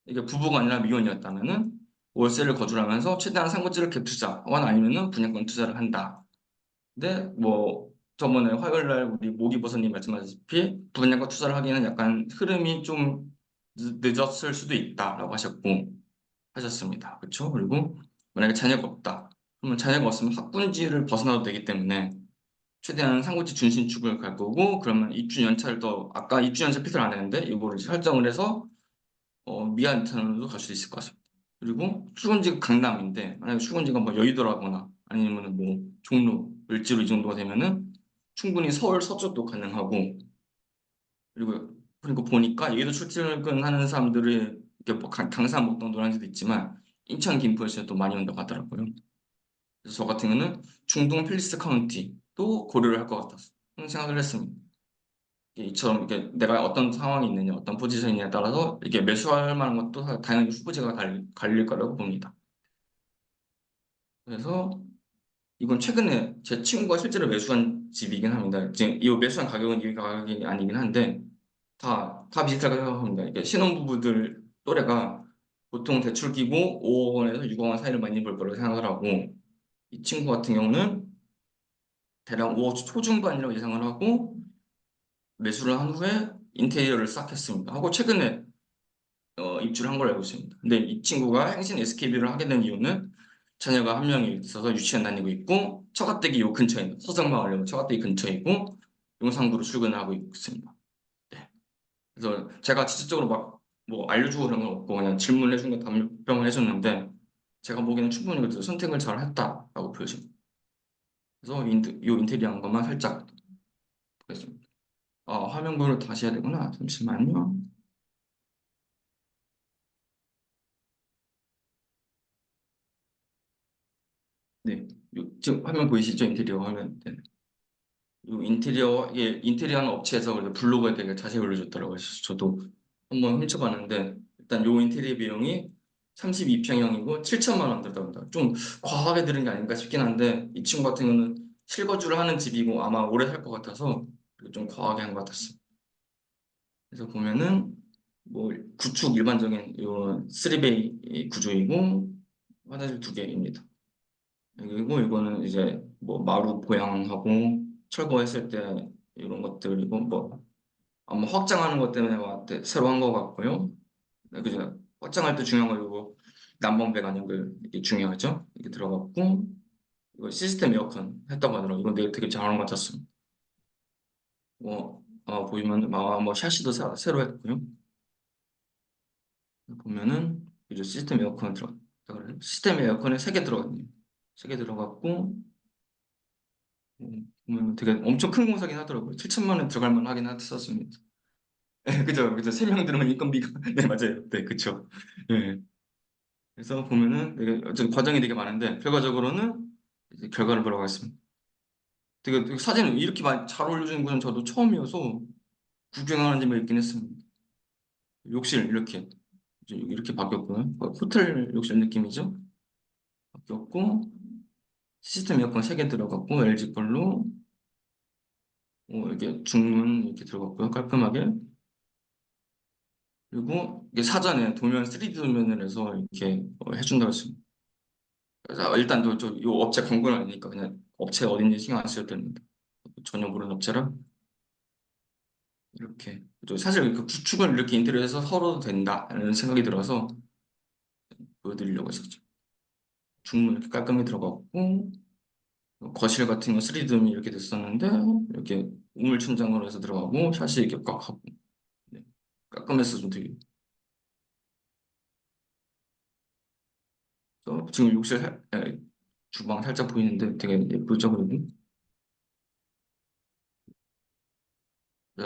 이게 부부가 아니라 미혼이었다면은 월세를 거주하면서 최대한 상고지를 갭 투자 혹은 아니면은 분양권 투자를 한다. 근데 뭐 저번에 화요일 날 우리 모기버섯님 말씀하셨다시피 분양권 투자를 하기에는 약간 흐름이 좀 늦었을 수도 있다라고 하셨습니다. 그렇죠? 그리고 만약에 자녀가 없다. 그러면 자녀가 없으면 학군지를 벗어나도 되기 때문에 최대한 상고지 준신축을 갈 거고 그러면 입주 연차를 더 아까 입주 연차 피드를 안 했는데 이거를 설정을 해서 미안 인터넷으로 갈 수 있을 것 같습니다. 그리고 출근지가 강남인데 만약에 출근지가 뭐 여의도라거나 아니면 뭐 종로, 을지로 이 정도가 되면은 충분히 서울 서쪽도 가능하고 그리고 보니까 여의도 출퇴근하는 사람들이 이렇게 뭐 강산 목동 노량진도 있지만 인천 김포에서 또 많이 온다고 하더라고요. 그래서 저 같은 경우는 중동 필리스 카운티도 고려를 할 것 같았어. 생각을 했습니다. 이처럼 이게 내가 어떤 상황이 있느냐, 어떤 포지션이냐에 따라서 이게 매수할 만한 것도 당연히 후보지가 갈릴 거라고 봅니다. 그래서 이건 최근에 제 친구가 실제로 매수한 집이긴 합니다. 지금 이 매수한 가격은 이 가격이 아니긴 한데 다 비슷하게 생각합니다. 이게 신혼부부들 또래가 보통 대출 끼고 5억 원에서 6억 원 사이를 많이 벌 거라고 생각을 하고 이 친구 같은 경우는 대략 5억 초중반이라고 예상을 하고 매수를 한 후에 인테리어를 싹 했습니다. 하고 최근에 입주를 한 걸로 알고 있습니다. 근데 이 친구가 행신 SKB를 하게 된 이유는 자녀가 한 명이 있어서 유치원 다니고 있고 처가댁이 요 근처에 있는 서성마을이라고 처가댁이 근처에 있고 용산구로 출근을 하고 있습니다. 네. 그래서 제가 직접적으로 막 뭐 알려주고 그런 건 없고 그냥 질문을 해준 거 답변을 해줬는데 제가 보기에는 충분히 그래도 선택을 잘 했다라고 보여집니다. 그래서 이 인테리어 한 것만 살짝 보겠습니다. 화면 공유를 다시 해야 되구나. 잠시만요. 네, 지금 화면 보이시죠? 인테리어 화면. 네. 이 이게 인테리어 하는 업체에서 그래서 블로그에 되게 자세히 올려줬더라고요. 그래서 저도 한번 훔쳐봤는데 일단 요 인테리어 비용이 32평형이고 7천만 원 들었답니다. 좀 과하게 들은 게 아닌가 싶긴 한데 이 친구 같은 경우는 실거주를 하는 집이고 아마 오래 살 것 같아서 좀 과하게 한 것 같았어요. 그래서 보면은 뭐 구축 일반적인 요 3베이 구조이고 화장실 2개입니다. 그리고 이거는 이제 뭐 마루 보양하고 철거했을 때 이런 것들이고 뭐 아마 확장하는 것 때문에 새로 한 것 같고요. 네, 그죠? 확장할 때 중요한 거 이거 난방배 가는 게 이게 중요하죠. 이게 들어갔고 이거 시스템 에어컨 했다고 하더라고요. 이건 되게 잘하는 것 같았습니다. 뭐 보이면 뭐 샤시도 새로 했고요. 보면은 이제 시스템 에어컨 들어갔다 그래요. 시스템 에어컨에 3개 들어갔네요. 3개 들어갔고 보면 되게 엄청 큰 공사긴 하더라고요. 7천만 원 들어갈 만 하긴 했었습니다. 그죠, 그죠. 3명 들으면 인건비가 네 맞아요. 네 그쵸. 예. 그래서 보면은 되게 어쨌든 과정이 되게 많은데 결과적으로는 이제 결과를 보러 가겠습니다. 되게 사진을 이렇게 많이 잘 올려주는 건 저도 처음이어서 구경하는 집에 있긴 했습니다. 욕실 이렇게 이제 이렇게 바뀌었고요. 호텔 욕실 느낌이죠. 바뀌었고 시스템 에어컨 3개 들어갔고 LG 걸로 이게 중문 이렇게 들어갔고요. 깔끔하게. 그리고 이게 사전에 도면 3D 도면을 해서 이렇게 해준다고 했습니다. 그래서 일단 요 업체 광고는 아니니까 그냥 업체 어딘지 신경 안 쓰셔도 됩니다. 전혀 모르는 업체라 이렇게 사실 그 구축을 이렇게 인테리어해서 서로 된다라는 생각이 들어서 보여드리려고 했었죠. 중문 이렇게 깔끔히 들어갔고 거실 같은 거 3D음이 이렇게 됐었는데 이렇게 우물천장으로 해서 들어가고 샤시 이렇게 꽉 하고 네. 깔끔해서 좀 되게 지금 주방 살짝 보이는데 되게 예쁘죠 그래도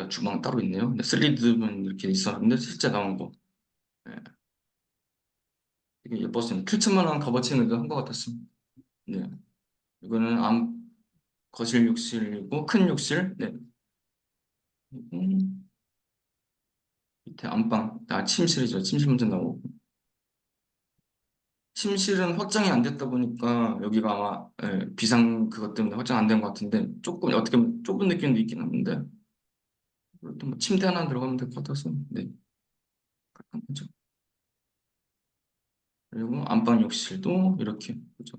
주방 따로 있네요. 근데 3D음은 이렇게 있었는데 실제 나온 거 네. 되게 예뻤습니다. 7천만 원 값어치는 한 것 같았습니다. 네. 이거는 거실 욕실이고 큰 욕실 네. 음, 밑에 안방 침실이죠. 침실 먼저 나오고 침실은 확장이 안 됐다 보니까 여기가 아마 비상 그것 때문에 확장 안 된 것 같은데 조금 어떻게 보면 좁은 느낌도 있긴 한데 그래도 뭐 침대 하나 들어가면 될 것 같아서 네 깔끔하죠. 그리고 안방 욕실도 이렇게 그죠.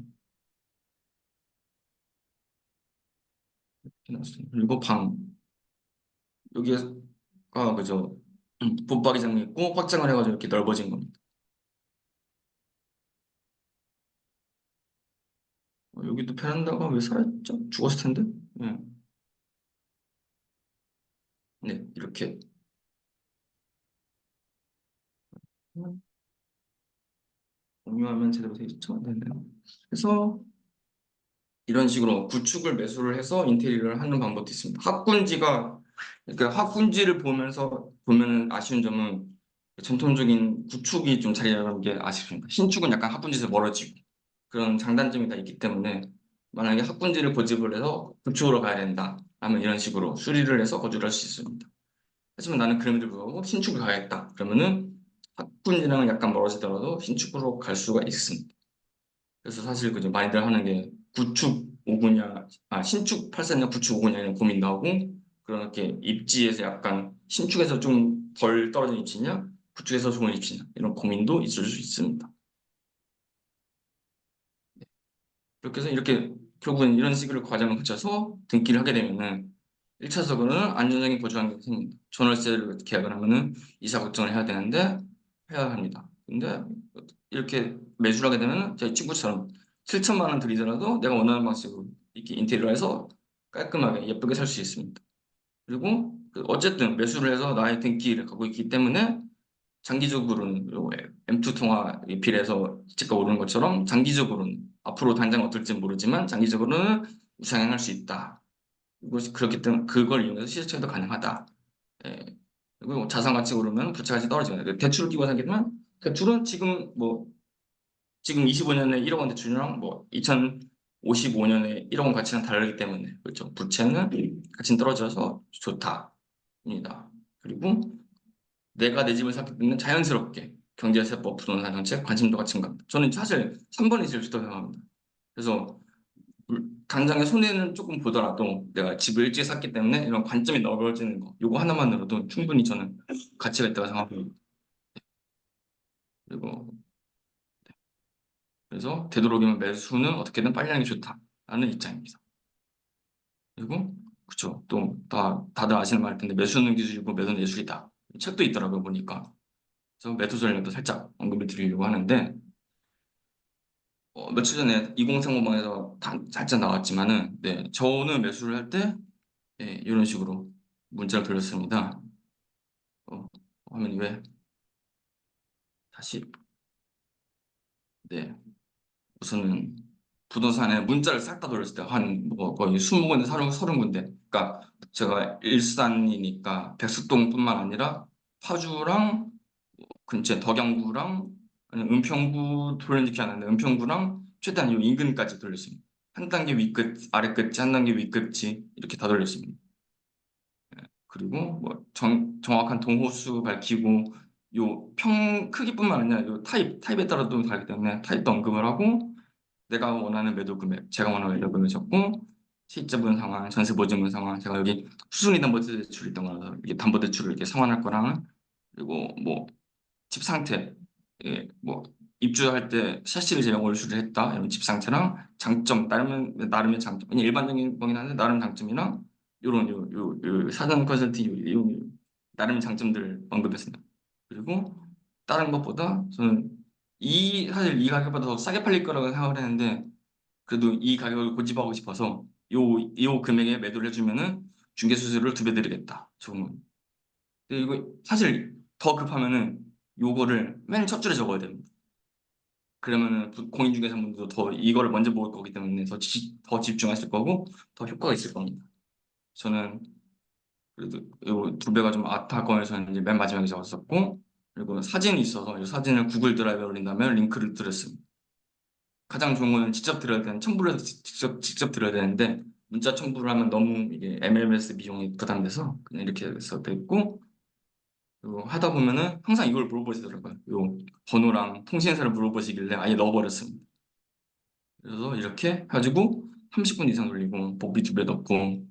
이렇게 놨어요. 그리고 방 여기가 그죠. 붙박이장이 있고 확장을 해가지고 이렇게 넓어진 겁니다. 여기도 베란다가 왜 살았죠? 죽었을 텐데. 네, 네 이렇게 공유하면 제대로 되어 있죠. 네네. 그래서 이런 식으로 구축을 매수를 해서 인테리어를 하는 방법도 있습니다. 그러니까 학군지를 보면은 아쉬운 점은 전통적인 구축이 좀 자리 잡는 게 아쉽습니다. 신축은 약간 학군지에서 멀어지고 그런 장단점이 다 있기 때문에 만약에 학군지를 고집을 해서 구축으로 가야 된다 하면 이런 식으로 수리를 해서 거주를 할 수 있습니다. 하지만 나는 그럼에도 불구하고 신축을 가야겠다 그러면은 학군지랑은 약간 멀어지더라도 신축으로 갈 수가 있습니다. 그래서 사실 그죠 많이들 하는 게 구축 5구냐, 신축 8사냐, 구축 5구냐 이런 고민도 하고 그렇게 입지에서 약간 신축에서 좀 덜 떨어진 입지냐, 구축에서 좋은 입지냐 이런 고민도 있을 수 있습니다. 그렇게 해서 이렇게 결국은 이런 식으로 과정을 거쳐서 등기를 하게 되면은 1차적으로는 안정적인 거주 환경이 생깁니다. 전월세를 계약을 하면은 이사 걱정을 해야 되는데 해야 합니다. 근데 이렇게 매수를 하게 되면 제 친구처럼 7천만 원 들이더라도 내가 원하는 방식으로 이렇게 인테리어를 해서 깔끔하게 예쁘게 살 수 있습니다. 그리고 어쨌든 매수를 해서 나의 등기를 갖고 있기 때문에 장기적으로는 M2 통화 비례해서 집값 오르는 것처럼 장기적으로는 앞으로 당장 어떨지 모르지만 장기적으로는 우상향할 수 있다. 이것이 그렇기 때문에 그걸 이용해서 시세차익도 가능하다. 예. 그리고 자산 가치 오르면 부채 가치 떨어지거든요. 대출을 끼고 사기면 대출은 지금 25년에 1억 원 대출이랑 뭐 2055년에 1억 원 가치랑 다르기 때문에 그렇죠. 부채는 가치는 떨어져서 좋다입니다. 그리고 내가 내 집을 샀기 때문에 자연스럽게 경제세법, 부동산 정책 관심도가 증가합니다. 저는 사실 3번이 제일 좋다고 생각합니다. 그래서 당장의 손해는 조금 보더라도 내가 집을 일찍 샀기 때문에 이런 관점이 넓어지는 거, 요거 하나만으로도 충분히 저는 가치가 있다고 생각합니다. 그리고 그래서 되도록이면 매수는 어떻게든 빨리 하는 게 좋다라는 입장입니다. 그리고 그쵸, 또 다들 아시는 말일 텐데 매수는 기술이고 매도는 예술이다. 책도 있더라고요 보니까. 그래서 매도 전략도 살짝 언급을 드리려고 하는데 며칠 전에 2030방에서 살짝 나왔지만은 네, 저는 매수를 할 때 이런 식으로 문자를 돌렸습니다. 어, 화면이 왜 다시 네, 우선은 부동산에 문자를 싹 다 돌렸을 때 한 뭐 거의 20군데, 30군데. 그러니까 제가 일산이니까 백수동뿐만 아니라 파주랑 근처 덕양구랑 아니, 은평구 돌렸는지 기억 안 나는데 은평구랑 최대한 요 인근까지 돌렸습니다. 한 단계 위끝, 아래 끝이, 한 단계 위 끝이 이렇게 다 돌렸습니다. 그리고 뭐 정확한 동호수 밝히고 요 평 크기뿐만 아니라 요 타입에 따라도 다르기 때문에 타입도 언급을 하고 내가 원하는 매도 금액, 제가 원하는 매도 금액 적고 실제분 상황, 전세 보증분 상황, 제가 여기 수순위 담보대출 있던 거라서 이게 담보대출을 이렇게 상환할 거랑 그리고 뭐 집 상태, 뭐 입주할 때 샤시를 제가 월수를 했다 이런 집 상태랑 장점 나름의 장점, 그냥 일반적인 거긴 한데 나름 장점이랑 요런 요 사전 컨설팅 나름 장점들을 언급했습니다. 그리고 다른 것보다 저는 사실 이 가격보다 더 싸게 팔릴 거라고 생각을 했는데 그래도 이 가격을 고집하고 싶어서 요 금액에 매도를 해주면은 중개 수수료를 2배 드리겠다. 좋은 건. 근데 이거 사실 더 급하면은 요거를 맨 첫 줄에 적어야 됩니다. 그러면은 공인중개사분들도 더 이거를 먼저 먹을 거기 때문에 더 집중하실 거고 더 효과가 있을 겁니다. 저는 그래도 요 2배가 좀 아타건을 저는 이제 맨 마지막에 적었었고 그리고 사진이 있어서 이 사진을 구글 드라이브에 올린다면 링크를 드렸습니다. 가장 좋은 거는 직접 드려야 되는 첨부를 해서 직접 드려야 되는데 문자 첨부를 하면 너무 이게 MMS 비용이 부담돼서 그냥 이렇게 해서 됐고 그리고 하다 보면은 항상 이걸 물어보시더라고요. 요 번호랑 통신사를 물어보시길래 아예 넣어버렸습니다. 그래서 이렇게 가지고 30분 이상 돌리고 복비 2배 넣고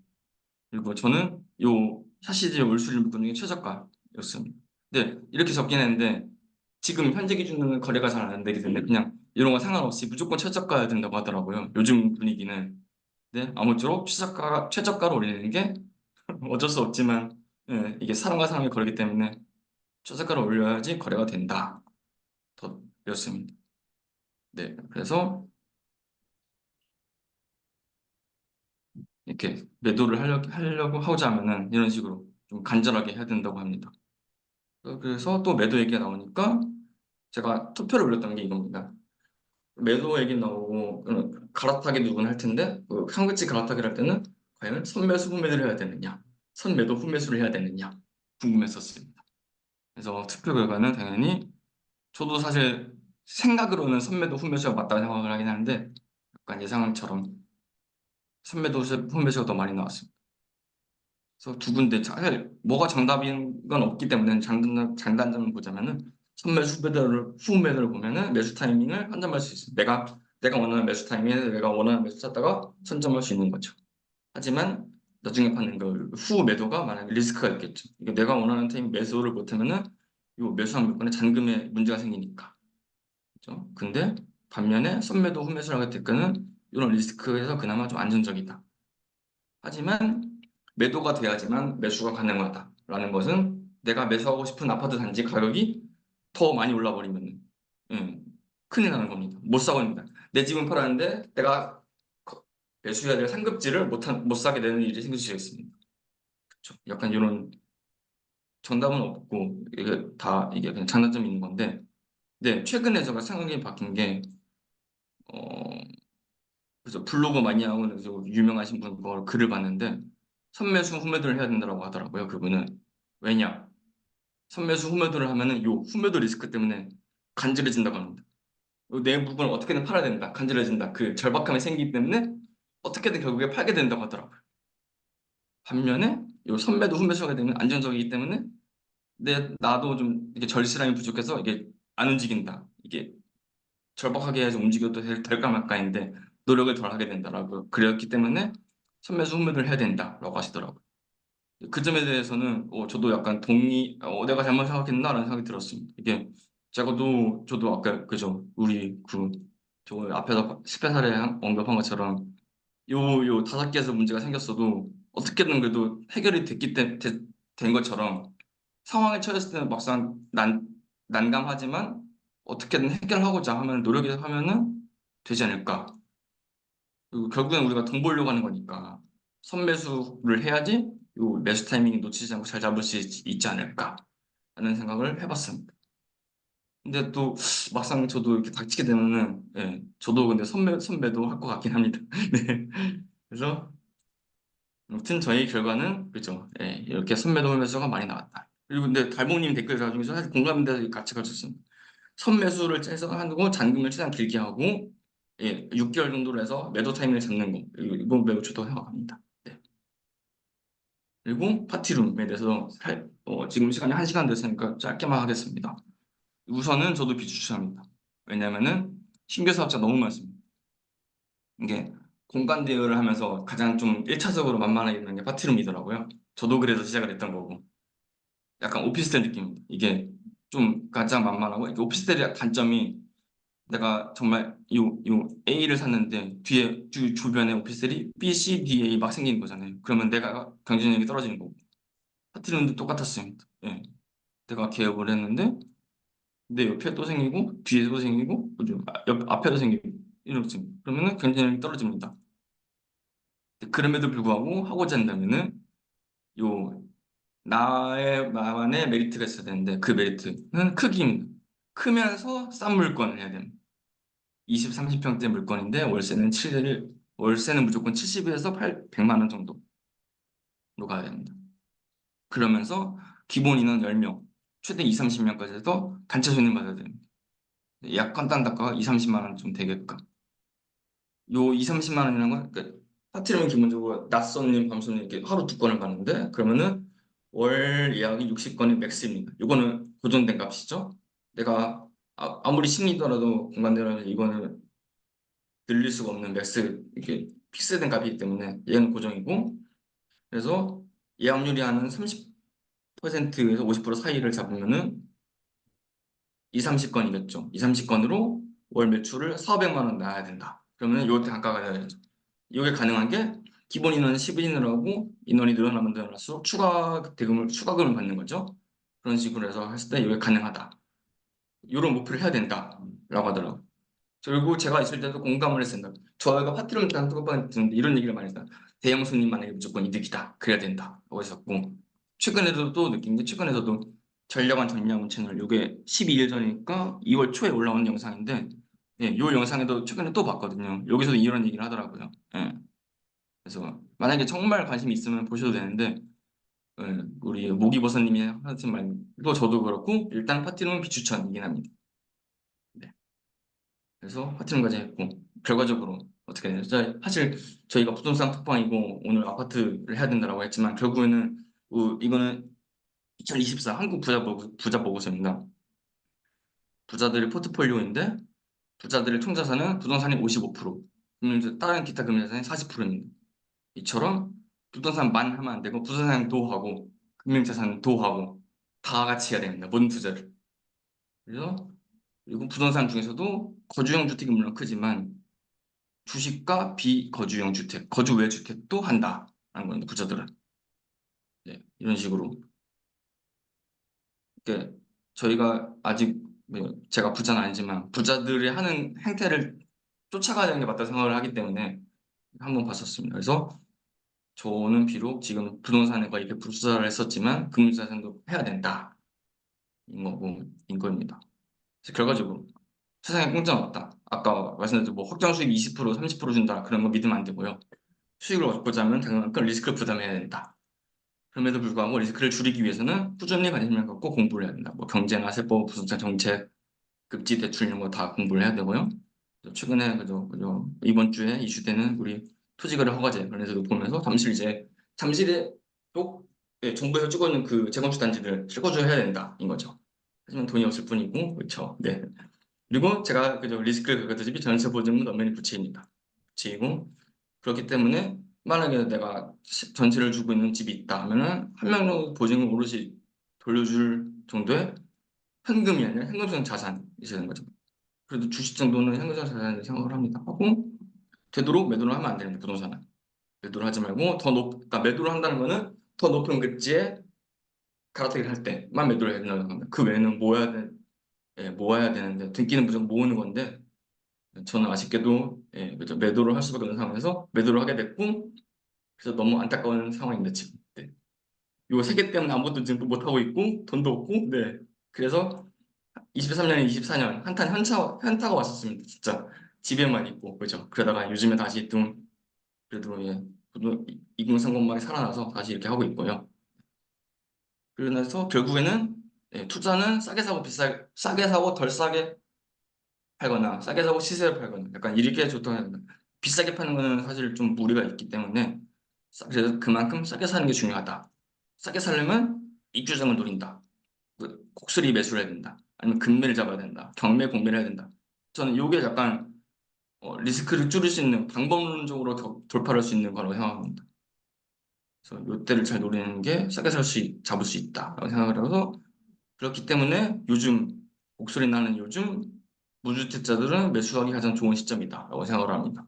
그리고 저는 요 샤시지 울수리 묶은 중에 최저가였습니다. 근데 이렇게 적긴 했는데 지금 현재 기준으로는 거래가 잘 안 되기 때문에 그냥 이런 거 상관없이 무조건 최저가야 된다고 하더라고요. 요즘 분위기는. 네, 아무쪼록 최저가로 올리는 게 어쩔 수 없지만 이게 사람과 사람이 거래기 때문에 최저가를 올려야지 거래가 된다. 더 였습니다. 네, 그래서 이렇게 매도를 하려고 하고자 하면은 이런 식으로 좀 간절하게 해야 된다고 합니다. 그래서 또 매도 얘기가 나오니까 제가 투표를 올렸던 게 이겁니다. 매도 얘기 나오고 갈아타기 누구나 할 텐데 그 한글씨 갈아타기를 할 때는 과연 선매수 후매도를 해야 되느냐, 선매도 후매수를 해야 되느냐 궁금했었습니다. 그래서 투표 결과는 당연히 저도 사실 생각으로는 선매도 후매수가 맞다고 생각을 하긴 하는데 약간 예상처럼 선매도 후매수가 더 많이 나왔습니다. 그래서 두 군데 사실 뭐가 정답인 건 없기 때문에 장단점을 보자면은 선매수 후매도를 보면은 매수 타이밍을 선점할 수 있어요. 내가 원하는 매수 타이밍에 내가 원하는 매수 찾다가 선점할 수 있는 거죠. 하지만 나중에 받는 그 후 매도가 만약에 리스크가 있겠죠. 이게 내가 원하는 타이밍 매수를 못하면은 이 매수한 물건에 잔금에 문제가 생기니까. 그죠? 근데 반면에 선매도 후매수를 하게 될 때는 이런 리스크에서 그나마 좀 안전적이다. 하지만 매도가 돼야지만 매수가 가능하다라는 것은 내가 매수하고 싶은 아파트 단지 가격이 더 많이 올라 버리면 큰일 나는 겁니다. 못 사고입니다. 내 집은 팔았는데 내가 매수해야 될 상급지를 못 사게 되는 일이 생길 수 있습니다. 그렇죠? 약간 이런 정답은 없고 이게 그냥 장단점이 있는 건데 네, 최근에 제가 생각이 바뀐 게 어, 그래서 블로그 많이 하고 그래서 유명하신 분 걸 글을 봤는데 선매수 후매도를 해야 된다고 하더라고요. 그분은 왜냐? 선매수 후매도를 하면은 요 후매도 리스크 때문에 간절해진다고 합니다. 내 물건을 어떻게든 팔아야 된다. 간절해진다. 그 절박함이 생기기 때문에 어떻게든 결국에 팔게 된다고 하더라고요. 반면에 요 선매도 후매수가 되면 안정적이기 때문에 나도 좀 이게 절실함이 부족해서 이게 안 움직인다. 이게 절박하게 해서 움직여도 될까 말까인데 노력을 덜 하게 된다라고 그랬기 때문에 선매수 후매를 해야 된다라고 하시더라고요. 그 점에 대해서는 저도 약간 내가 잘못 생각했나라는 생각이 들었습니다. 이게 저도 아까 그죠 우리 저 앞에서 10회 사례 언급한 것처럼 요 5개에서 문제가 생겼어도 어떻게든 그래도 해결이 된 것처럼 상황에 처했을 때는 막상 난감하지만 어떻게든 해결하고자 하면 노력해서 하면은 되지 않을까. 그리고 결국엔 우리가 돈 벌려고 하는 거니까 선매수를 해야지 요 매수 타이밍 놓치지 않고 잘 잡을 수 있지 않을까 하는 생각을 해봤습니다. 근데 또 막상 저도 이렇게 닥치게 되면은 저도 근데 선배도 할 것 같긴 합니다. 네. 그래서 아무튼 저희 결과는 그죠. 이렇게 선매도 매수가 많이 나왔다. 그리고 근데 달봉님 댓글 중에서 사실 공감대가 같이 가졌습니다. 선매수를 해서 하고 잔금을 최대한 길게 하고 6개월 정도로 해서 매도 타이밍을 잡는 거 이거 매우 좋다고 생각합니다. 네. 그리고 파티룸에 대해서 지금 시간이 1시간 됐으니까 짧게만 하겠습니다. 우선은 저도 비추천합니다. 왜냐면은 신규 사업자 너무 많습니다. 이게 공간 대여를 하면서 가장 좀 1차적으로 만만하게 되는 게 파티룸이더라고요. 저도 그래서 시작을 했던 거고. 약간 오피스텔 느낌입니다. 이게 좀 가장 만만하고 이게 오피스텔의 단점이 내가 정말 요 A를 샀는데 뒤에 주변에 오피스텔이 B, C, D, A 막 생기는 거잖아요. 그러면 내가 경쟁력이 떨어지는 거고. 파티룸도 똑같았습니다. 예. 내가 개업을 했는데 내 옆에 또 생기고 뒤에도 생기고 옆 앞에도 생기고 이렇게 그러면은 경쟁력이 떨어집니다. 그럼에도 불구하고 하고자 한다면은 요 나만의 메리트가 있어야 되는데 그 메리트는 크기입니다. 크면서 싼 물건을 해야 됩니다. 20, 30평대 물건인데 월세는 무조건 70에서 100만 원 정도로 가야 됩니다. 그러면서 기본 인원 10명, 최대 2, 30명까지 해서 단체 손님 받아야 됩니다. 약 간단 단가가 2, 30만 원 좀 되게끔. 요 2, 30만 원이라는 건 그러니까 파티룸은 기본적으로 낮 손님, 밤 손님 이렇게 하루 2건을 받는데 그러면은 월 예약이 60건이 맥스입니다. 요거는 고정된 값이죠. 내가 아무리 신이더라도 공간대라면 이거는 늘릴 수가 없는 맥스 이렇게 픽스된 값이기 때문에 얘는 고정이고 그래서 예약률이 한 30%에서 50% 사이를 잡으면은 2, 30건이겠죠. 2, 30건으로 월 매출을 400만 원 나와야 된다. 그러면 요 단가가 돼야죠. 이게 가능한 게 기본 인원은 10인을 하고 인원이 늘어나면 늘어날수록 추가금을 받는 거죠. 그런 식으로 해서 했을 때 이게 가능하다. 이런 목표를 해야 된다라고 하더라고요. 그리고 제가 있을 때도 공감을 했습니다. 저희가 파티룸 때한 두번 듣는데 이런 얘기를 많이 했어요. 대형 손님만에게 무조건 이득이다. 그래야 된다. 라고 했었고 최근에도 또 느낀 게 최근에서도 전략원 전략원 채널 이게 12일 전이니까 2월 초에 올라온 영상인데 이 영상에도 최근에 또 봤거든요. 여기서도 이런 얘기를 하더라고요. 그래서 만약에 정말 관심이 있으면 보셔도 되는데 우리 모기버섯님이 하신 말도 저도 그렇고 일단 파티룸은 비추천이긴 합니다. 네. 그래서 파티룸까지 했고 결과적으로 어떻게 되냐 사실 저희가 부동산 톡방이고 오늘 아파트를 해야 된다고 했지만 결국에는 이거는 2024 한국 부자 보고서입니다. 부자들의 포트폴리오인데 부자들의 총자산은 부동산이 55%, 다른 기타 금융자산이 40%입니다. 이처럼 부동산만 하면 안 되고 부동산 도하고 금융자산 도하고 다 같이 해야 됩니다. 모든 투자를. 그래서 그리고 부동산 중에서도 거주용 주택이 물론 크지만 주식과 비거주용 주택, 거주 외 주택도 한다라는 겁니다. 부자들은. 네, 이런 식으로. 이렇게 저희가 아직 제가 부자는 아니지만 부자들이 하는 행태를 쫓아가야 되는 게 맞다고 생각을 하기 때문에 한번 봤었습니다. 그래서 저는 비록 지금 부동산에 거의 100% 투자를 했었지만 금융자산도 해야 된다. 인 겁니다. 그래서 결과적으로 세상에 공짜는 없다. 아까 말씀드린 뭐 확정 수익 20%, 30% 준다. 그런 거 믿으면 안 되고요. 수익을 얻고자 하면 당연한 건 리스크를 부담해야 된다. 그럼에도 불구하고 리스크를 줄이기 위해서는 꾸준히 관심을 갖고 공부를 해야 된다. 뭐 경제나 세법, 부동산 정책, 급지 대출 이런 거 다 공부를 해야 되고요. 최근에 그죠 이번 주에 이슈되는 우리 토지거래 허가제 관련해서도 보면서 잠실에 또 정부에서 찍어놓은 그 재건축 단지를 실거주해야 된다인 거죠. 하지만 돈이 없을 뿐이고, 그렇죠. 네. 그리고 제가 그저 리스크를 가졌듯이 전세 보증은 엄연히 부채입니다. 부채이고 그렇기 때문에 만약에 내가 전세를 주고 있는 집이 있다 하면은 한 명 정도 보증을 오롯이 돌려줄 정도의 현금이 아니라 현금성 자산이 있어야 되는 거죠. 그래도 주식 정도는 현금성 자산을 생각을 합니다. 하고 되도록 매도를 하면 안 됩니다. 부동산은. 매도를 하지 말고 그러니까 매도를 한다는 거는 더 높은 급지에 갈아타기를 할 때만 매도를 해야 된다는 겁니다. 그 외에는 모아야 되는데 등기는 무조건 모으는 건데 저는 아쉽게도 그죠. 매도를 할 수밖에 없는 상황에서 매도를 하게 됐고 그래서 너무 안타까운 상황입니다 지금. 네. 요 세 개 때문에 아무것도 지금 못 하고 있고 돈도 없고 네. 그래서 23년, 24년 한탄 현타가 왔었습니다. 진짜 집에만 있고 그죠. 그러다가 요즘에 다시 좀 그래도 이공삼공막이 살아나서 다시 이렇게 하고 있고요. 그러면서 결국에는 투자는 싸게 사고 덜 싸게 팔거나 싸게 사고 시세를 팔거나 약간 이렇게 좋다고 해야 되나. 비싸게 파는 거는 사실 좀 무리가 있기 때문에 그래서 그만큼 싸게 사는 게 중요하다. 싸게 살려면 입주장을 노린다. 곡수리 매수를 해야 된다. 아니면 금매를 잡아야 된다. 경매 공매를 해야 된다. 저는 이게 약간 리스크를 줄일 수 있는 방법론적으로 돌파할 수 있는 거라고 생각합니다. 그래서 이때를 잘 노리는 게 싸게 잡을 수 있다라고 생각을 해서 그렇기 때문에 요즘 목소리 나는 요즘 무주택자들은 매수하기 가장 좋은 시점이다라고 생각을 합니다.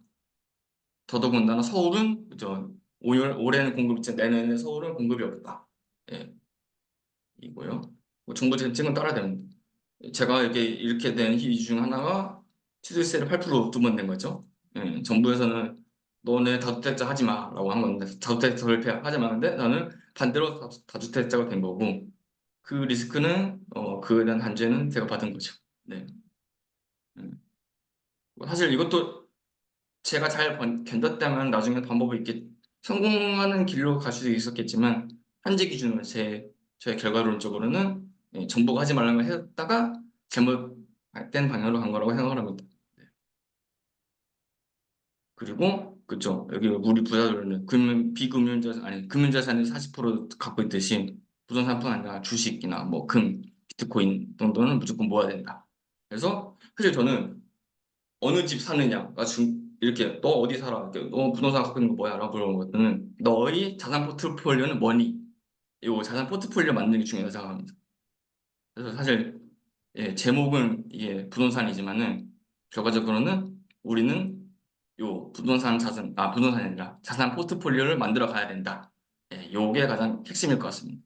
더더군다나 서울은 그죠 올해는 공급이 있지 내년에 서울은 공급이 없다. 예, 이고요. 뭐 정부 정책은 따라야 됩니다. 제가 이렇게 된 이유 중 하나가 취득세를 8% 두 번 낸 거죠. 정부에서는 너네 다주택자 하지 마라고 한 건데 다주택자 설립하지 마는데 나는 반대로 다주택자가 된 거고 그 리스크는 그에 대한 단죄는 제가 받은 거죠. 네. 음. 사실 이것도 제가 잘 견뎠다면 나중에 방법이 있겠 성공하는 길로 갈 수도 있었겠지만 현재 기준으로 저의 결과론적으로는 정부가 하지 말라는 걸 했다가 잘못된 방향으로 간 거라고 생각을 합니다. 네. 그리고 그죠 여기 우리 부자들은 비금융자산 아니 금융자산의 40% 갖고 있듯이 부동산뿐 아니라 주식이나 뭐 비트코인 정도는 무조건 모아야 된다. 그래서 사실 저는 어느 집 사느냐가 이렇게 너 어디 살아? 이렇게, 너 부동산 갖고 있는 거 뭐야? 라고 물어보는 너의 자산 포트폴리오는 뭐니? 이 자산 포트폴리오 만드는 게 중요하다고 생각합니다. 그래서 사실 제목은 이게 부동산이지만은 결과적으로는 우리는 부동산이 아니라 자산 포트폴리오를 만들어 가야 된다. 요게 가장 핵심일 것 같습니다.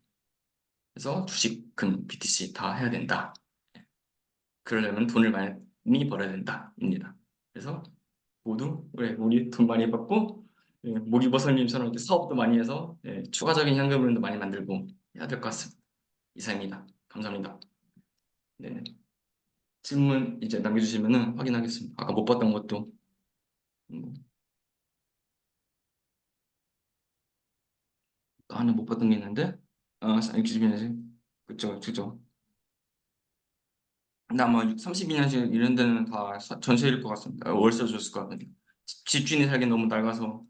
그래서 주식, 금, BTC 다 해야 된다. 그러려면 돈을 많이 벌어야 된다.입니다. 그래서 모두 우리 돈 많이 받고 모기버섯님처럼 이렇게 사업도 많이 해서 추가적인 현금흐름도 많이 만들고 해야 될 것 같습니다. 이상입니다. 감사합니다. 네. 질문 이제 남겨주시면 확인하겠습니다. 아까 못 봤던 것도 하나 못 봤던 게 있는데 기준이지 그쵸 그죠. 근데 아마 32년씩 이런 데는 다 전세일 것 같습니다. 월세 줬을 것 같은데 집주인이 살기 너무 낡아서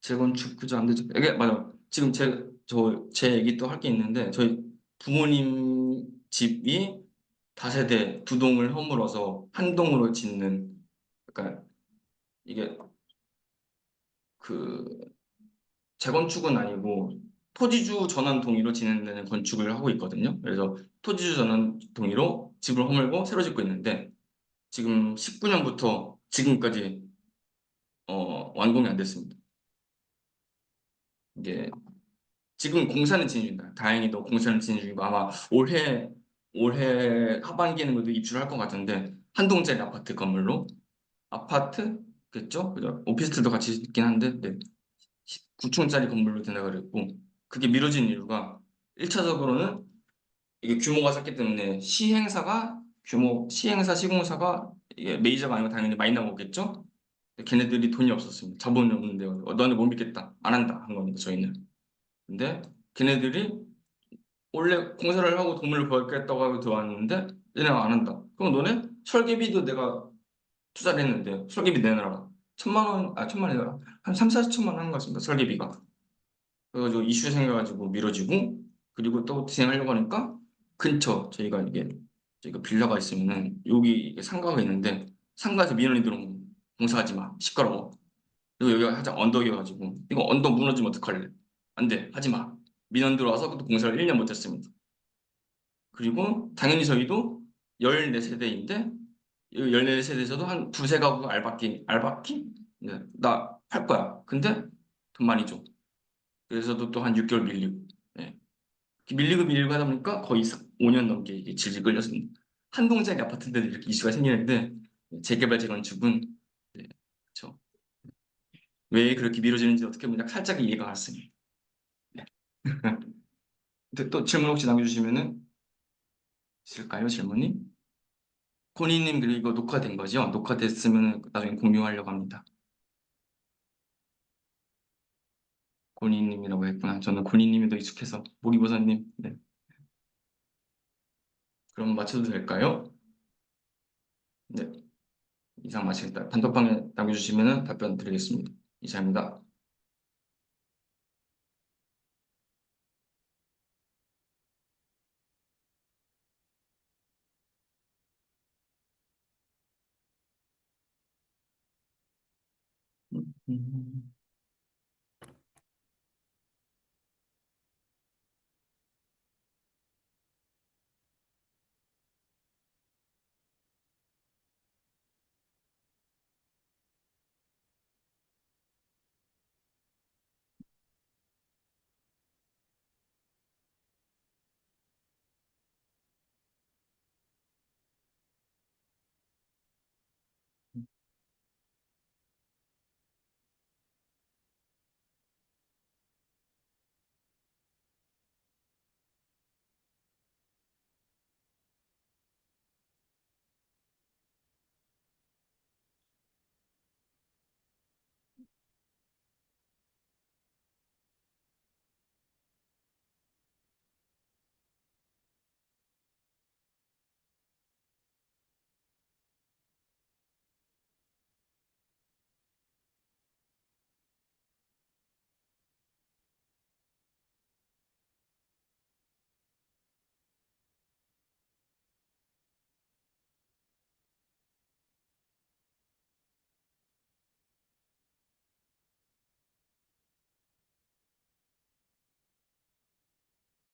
재건축 그죠 안 되죠. 이게 맞아. 지금 제 얘기 또 할 게 있는데 저희 부모님 집이 다세대 두 동을 허물어서 한 동으로 짓는 그러니까 이게 그 재건축은 아니고 토지주 전원 동의로 진행되는 건축을 하고 있거든요. 그래서 토지주 전원 동의로 집을 허물고 새로 짓고 있는데 지금 19년부터 지금까지 완공이 안 됐습니다. 이게 지금 공사는 진행 중입니다. 다행히도 공사는 진행 중이고 아마 올해 하반기에는 그래도 입주를 할 것 같은데 한 동짜리 아파트 건물로 아파트겠죠? 그죠? 오피스텔도 같이 있긴 한데 네. 9층짜리 건물로 된다 그랬고 그게 미뤄진 이유가 1차적으로는 이게 규모가 작기 때문에 시공사가 이게 메이저가 아니고 당연히 많이 나오겠죠? 걔네들이 돈이 없었습니다. 자본이 없는데 너네 못 믿겠다. 안 한다 한 겁니다. 저희는. 근데 걔네들이 원래 공사를 하고 돈을 벌겠다고 하고 들어왔는데 얘네가 안 한다. 그럼 너네 설계비도 내가 투자를 했는데 설계비 내놔라. 천만 원, 천만 원이 아니라 한 3, 4천만 원 하는 것 같습니다. 설계비가. 그래가지고 이슈 생겨가지고 미뤄지고 그리고 또 진행하려고 하니까 근처 저희가 빌라가 있으면은 여기 이게 상가가 있는데 상가에서 민원이 들어오면 공사하지 마 시끄러워. 그리고 여기가 살짝 언덕이어가지고 이거 언덕 무너지면 어떡할래? 안 돼, 하지 마. 민원 들어와서 또 공사를 1년 못했습니다. 그리고 당연히 저희도 14세대인데 14세대에서도 한 두세 가구 알바끼? 네, 나 팔 거야. 근데 돈 많이 줘. 그래서도 또 한 6개월 밀리고. 예. 밀리고 하다 보니까 거의 5년 넘게 이게 질질 끌렸습니다. 한 동작의 아파트인데도 이렇게 이슈가 생기는데 재개발 재건축은 네, 그렇죠. 왜 그렇게 미뤄지는지 어떻게 보면 살짝 이해가 갔습니다. 네. 근데 또 질문 혹시 남겨주시면은 있을까요? 질문이? 코니님 그리고 이거 녹화된 거죠? 녹화됐으면 나중에 공유하려고 합니다. 고니님이라고 했구나. 저는 고니님이 더 익숙해서 모기보사님. 네. 그럼 맞춰도 될까요? 네. 이상 마치겠다. 단톡방에 남겨주시면 답변 드리겠습니다. 이상입니다. 음.